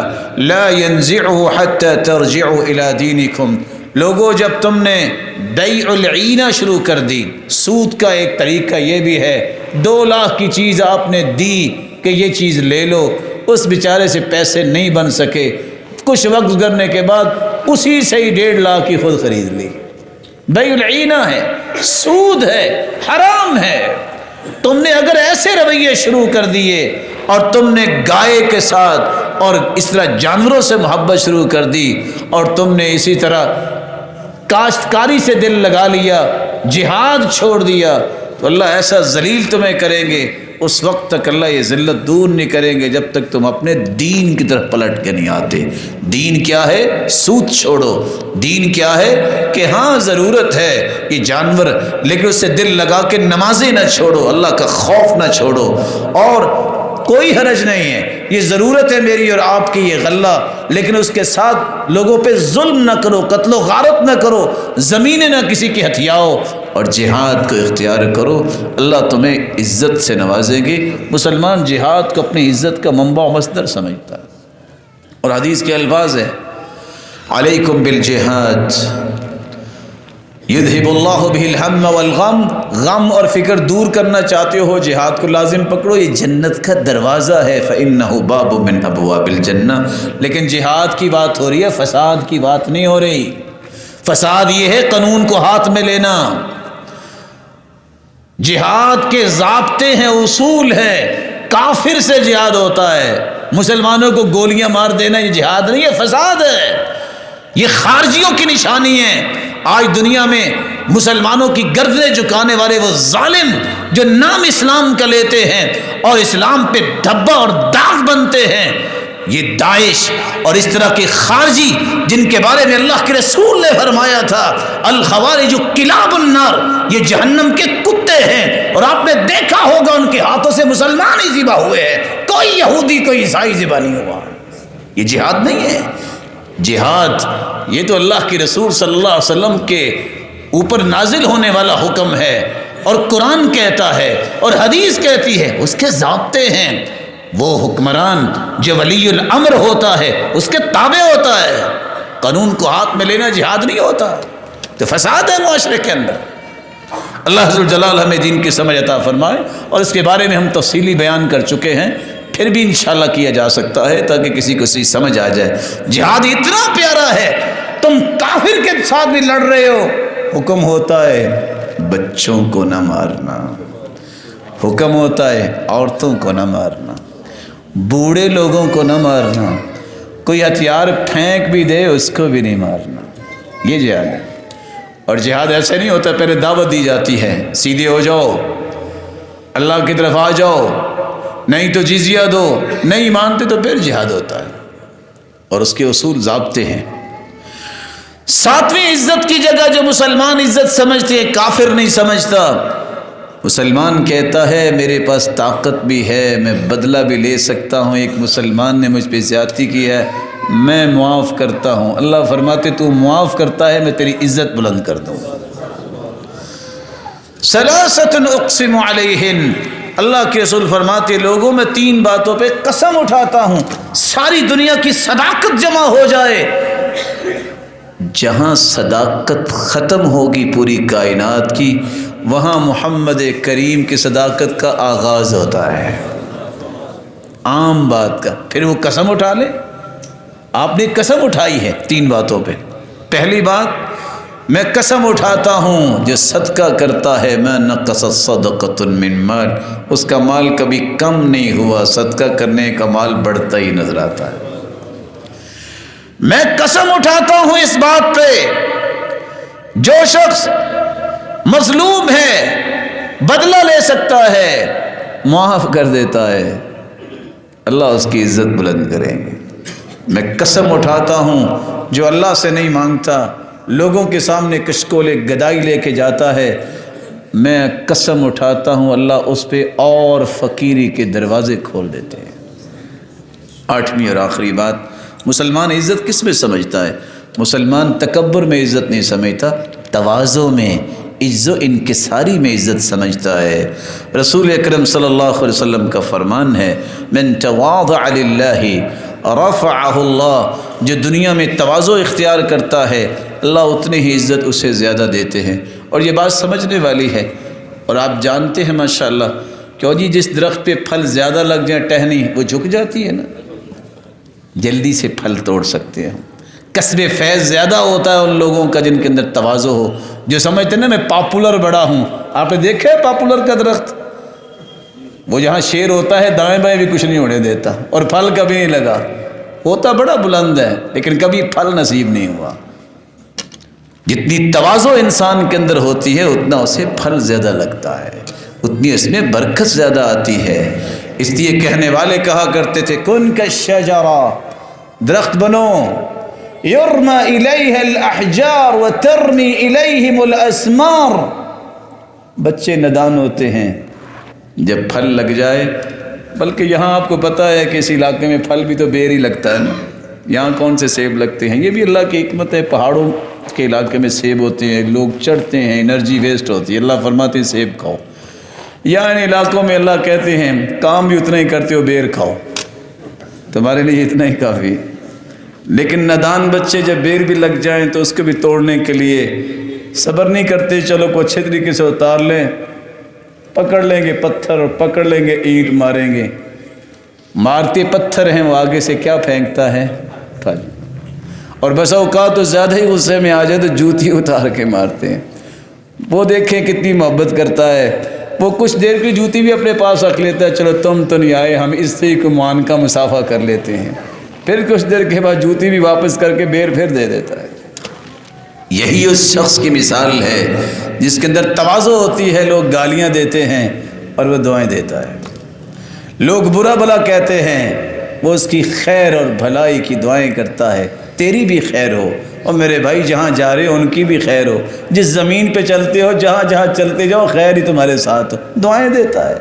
لَا يَنزِعُهُ حَتَّى تَرْجِعُوا إِلَى دِينِكُمْ۔ لوگو جب تم نے بیع العینہ شروع کر دی، سود کا ایک طریقہ یہ بھی ہے، 2 لاکھ کی چیز آپ نے دی کہ یہ چیز لے لو، اس بیچارے سے پیسے نہیں بن سکے، کچھ وقت گزرنے کے بعد اسی سے ہی 1.5 لاکھ کی خود خرید لی۔ بیع العینہ ہے، سود ہے، حرام ہے۔ تم نے اگر ایسے رویے شروع کر دیے اور تم نے گائے کے ساتھ اور اس طرح جانوروں سے محبت شروع کر دی، اور تم نے اسی طرح کاشتکاری سے دل لگا لیا، جہاد چھوڑ دیا، تو اللہ ایسا ذلیل تمہیں کریں گے، اس وقت تک اللہ یہ ذلت دور نہیں کریں گے جب تک تم اپنے دین کی طرف پلٹ کے نہیں آتے۔ دین کیا ہے؟ سود چھوڑو۔ دین کیا ہے کہ ہاں ضرورت ہے یہ جانور، لیکن اس سے دل لگا کے نمازیں نہ چھوڑو، اللہ کا خوف نہ چھوڑو، اور کوئی حرج نہیں ہے، یہ ضرورت ہے میری اور آپ کی یہ غلہ، لیکن اس کے ساتھ لوگوں پہ ظلم نہ کرو، قتل و غارت نہ کرو، زمینیں نہ کسی کی ہتھیاؤ، اور جہاد کو اختیار کرو، اللہ تمہیں عزت سے نوازیں گے۔ مسلمان جہاد کو اپنی عزت کا منبع و مصدر سمجھتا ہے، اور حدیث کے الفاظ ہے علیکم بالجہاد یذہب اللہ بہ الہم والغم، غم اور فکر دور کرنا چاہتے ہو، جہاد کو لازم پکڑو، یہ جنت کا دروازہ ہے، فإنہ باب من ابواب الجنہ۔ لیکن جہاد کی بات ہو رہی ہے، فساد کی بات نہیں ہو رہی۔ فساد یہ ہے قانون کو ہاتھ میں لینا، جہاد کے ضابطے ہیں، اصول ہے، کافر سے جہاد ہوتا ہے، مسلمانوں کو گولیاں مار دینا یہ جہاد نہیں ہے، فساد ہے، یہ خارجیوں کی نشانی ہے۔ آج دنیا میں مسلمانوں کی گردنیں جھکانے والے وہ ظالم جو نام اسلام کا لیتے ہیں اور اسلام پہ دھبا اور داغ بنتے ہیں، یہ داعش اور اس طرح کے خارجی جن کے بارے میں اللہ کے رسول نے فرمایا تھا الخوارج کلاب النار، یہ جہنم کے کتے ہیں، اور آپ نے دیکھا ہوگا ان کے ہاتھوں سے مسلمان ہی ذبح ہوئے ہیں، کوئی یہودی کوئی عیسائی ذبح نہیں ہوا۔ یہ جہاد نہیں ہے۔ جہاد یہ تو اللہ کے رسول صلی اللہ علیہ وسلم کے اوپر نازل ہونے والا حکم ہے، اور قرآن کہتا ہے اور حدیث کہتی ہے، اس کے ضابطے ہیں۔ وہ حکمران جو ولی الامر ہوتا ہے اس کے تابع ہوتا ہے، قانون کو ہاتھ میں لینا جہاد نہیں ہوتا، تو فساد ہے معاشرے کے اندر۔ اللہ ذوالجلال ہمیں دین کی سمجھ عطا فرمائے، اور اس کے بارے میں ہم تفصیلی بیان کر چکے ہیں، پھر بھی انشاءاللہ کیا جا سکتا ہے تاکہ کسی کو صحیح سمجھ آ جائے۔ جہاد اتنا پیارا ہے، تم کافر کے ساتھ بھی لڑ رہے ہو، حکم ہوتا ہے بچوں کو نہ مارنا، حکم ہوتا ہے عورتوں کو نہ مارنا، بوڑھے لوگوں کو نہ مارنا، کوئی ہتھیار پھینک بھی دے اس کو بھی نہیں مارنا، یہ جہاد ہے۔ اور جہاد ایسے نہیں ہوتا پہلے دعوت دی جاتی ہے سیدھے ہو جاؤ، اللہ کی طرف آ جاؤ، نہیں تو جزیہ دو، نہیں مانتے تو پھر جہاد ہوتا ہے، اور اس کے اصول ضابطے ہیں۔ 7ویں عزت کی جگہ جو مسلمان عزت سمجھتے ہیں کافر نہیں سمجھتا۔ مسلمان کہتا ہے میرے پاس طاقت بھی ہے، میں بدلہ بھی لے سکتا ہوں، ایک مسلمان نے مجھ پہ زیادتی کی ہے میں معاف کرتا ہوں۔ اللہ فرماتے تو معاف کرتا ہے میں تیری عزت بلند کر دوں گا۔ ثلاثۃ اقسم علیہن، اللہ کے رسول فرماتے لوگوں میں 3 باتوں پہ قسم اٹھاتا ہوں، ساری دنیا کی صداقت جمع ہو جائے، جہاں صداقت ختم ہوگی پوری کائنات کی، وہاں محمد کریم کی صداقت کا آغاز ہوتا ہے، عام بات کا۔ پھر وہ قسم اٹھا لے، آپ نے قسم اٹھائی ہے 3 باتوں پہ۔ پہلی بات میں قسم اٹھاتا ہوں جو صدقہ کرتا ہے ما نقصت صدقۃ من مال، اس کا مال کبھی کم نہیں ہوا، صدقہ کرنے کا مال بڑھتا ہی نظر آتا ہے۔ میں قسم اٹھاتا ہوں اس بات پہ، جو شخص مظلوم ہے بدلہ لے سکتا ہے، معاف کر دیتا ہے، اللہ اس کی عزت بلند کریں گے۔ میں قسم اٹھاتا ہوں جو اللہ سے نہیں مانگتا، لوگوں کے سامنے کشکول گدائی لے کے جاتا ہے، میں قسم اٹھاتا ہوں اللہ اس پہ اور فقیری کے دروازے کھول دیتے ہیں۔ آٹھویں اور آخری بات، مسلمان عزت کس میں سمجھتا ہے؟ مسلمان تکبر میں عزت نہیں سمجھتا، تواضع میں، عز و انکساری میں عزت سمجھتا ہے۔ رسول اکرم صلی اللہ علیہ وسلم کا فرمان ہے، من تواضع للہ رفعہ اللہ، جو دنیا میں تواضع اختیار کرتا ہے اللہ اتنی ہی عزت اسے زیادہ دیتے ہیں۔ اور یہ بات سمجھنے والی ہے، اور آپ جانتے ہیں ماشاءاللہ کہ جی جس درخت پہ پھل زیادہ لگ جائیں ٹہنی وہ جھک جاتی ہے نا، جلدی سے پھل توڑ سکتے ہیں۔ کسب فیض زیادہ ہوتا ہے ان لوگوں کا جن کے اندر تواضع ہو، جو سمجھتے ہیں نا میں پاپولر بڑا ہوں۔ آپ نے دیکھا ہے پاپولر کا درخت، وہ جہاں شیر ہوتا ہے دائیں بائیں بھی کچھ نہیں ہونے دیتا، اور پھل کبھی نہیں لگا، ہوتا بڑا بلند ہے لیکن کبھی پھل نصیب نہیں ہوا۔ جتنی تواضع انسان کے اندر ہوتی ہے اتنا اسے پھل زیادہ لگتا ہے، اتنی اس میں برکت زیادہ آتی ہے۔ اس لیے کہنے والے کہا کرتے تھے کن کالشجرہ، درخت بنو، یرمی الیہ الاحجار وترمی الیہم الاسمار، بچے نادان ہوتے ہیں جب پھل لگ جائے، بلکہ یہاں آپ کو پتہ ہے کہ اس علاقے میں پھل بھی تو بیر ہی لگتا ہے نا، یہاں کون سے سیب لگتے ہیں؟ یہ بھی اللہ کی حکمت ہے، پہاڑوں کے علاقے میں سیب ہوتے ہیں، لوگ چڑھتے ہیں، انرجی ویسٹ ہوتی ہے، اللہ فرماتے ہیں سیب کھاؤ۔ یہاں ان علاقوں میں اللہ کہتے ہیں کام بھی اتنا ہی کرتے ہو، بیر کھاؤ، تمہارے لیے اتنا ہی کافی۔ لیکن نادان بچے جب بیر بھی لگ جائیں تو اس کو بھی توڑنے کے لیے صبر نہیں کرتے، چلو کو اچھے طریقے سے اتار لیں، پکڑ لیں گے پتھر اور پکڑ لیں گے اینٹ، ماریں گے، مارتے پتھر ہیں وہ آگے سے کیا پھینکتا ہے؟ پھل۔ اور بس اوقات تو زیادہ ہی غصے میں آ جائے تو جوتی اتار کے مارتے ہیں۔ وہ دیکھیں کتنی محبت کرتا ہے، وہ کچھ دیر کی جوتی بھی اپنے پاس رکھ لیتا ہے، چلو تم تو نہیں آئے، ہم اس سے کو مان کا مسافہ کر لیتے ہیں، پھر کچھ دیر کے بعد جوتی بھی واپس کر کے بیر پھر دے دیتا ہے۔ یہی اس شخص کی مثال ہے جس کے اندر تواضع ہوتی ہے، لوگ گالیاں دیتے ہیں اور وہ دعائیں دیتا ہے، لوگ برا بھلا کہتے ہیں وہ اس کی خیر اور بھلائی کی دعائیں کرتا ہے، تیری بھی خیر ہو، اور میرے بھائی جہاں جا رہے ہو ان کی بھی خیر ہو، جس زمین پہ چلتے ہو جہاں جہاں چلتے جاؤ خیر ہی تمہارے ساتھ ہو، دعائیں دیتا ہے۔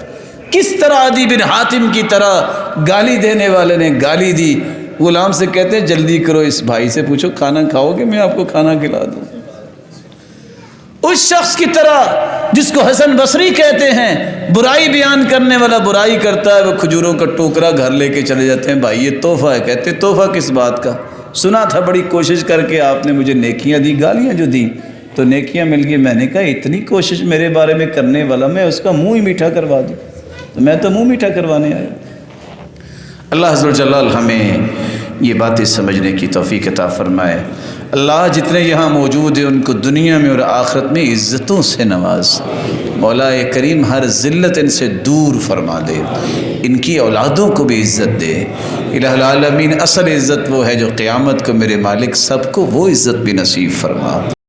کس طرح عدی بن حاتم کی طرح گالی دینے والے نے گالی دی، غلام سے کہتے ہیں جلدی کرو، اس بھائی سے پوچھو کھانا کھاؤ گے، میں آپ کو کھانا کھلا دوں۔ اس شخص کی طرح جس کو حسن بصری کہتے ہیں، برائی بیان کرنے والا برائی کرتا ہے، وہ کھجوروں کا ٹوکرا گھر لے کے چلے جاتے ہیں، بھائی یہ تحفہ ہے، کہتے تحفہ کس بات کا؟ سنا تھا بڑی کوشش کر کے آپ نے مجھے نیکیاں دی، گالیاں جو دیں تو نیکیاں مل گئی، میں نے کہا اتنی کوشش میرے بارے میں کرنے والا میں اس کا منہ ہی میٹھا کروا دوں، تو میں تو منہ میٹھا کروانے آیا۔ اللہ عز و جلال ہمیں یہ باتیں سمجھنے کی توفیق عطا فرمائے۔ اللہ جتنے یہاں موجود ہیں ان کو دنیا میں اور آخرت میں عزتوں سے نواز، مولا کریم ہر ذلت ان سے دور فرما دے، ان کی اولادوں کو بھی عزت دے۔ الہ العالمین اصل عزت وہ ہے جو قیامت کو میرے مالک سب کو وہ عزت بھی نصیب فرما۔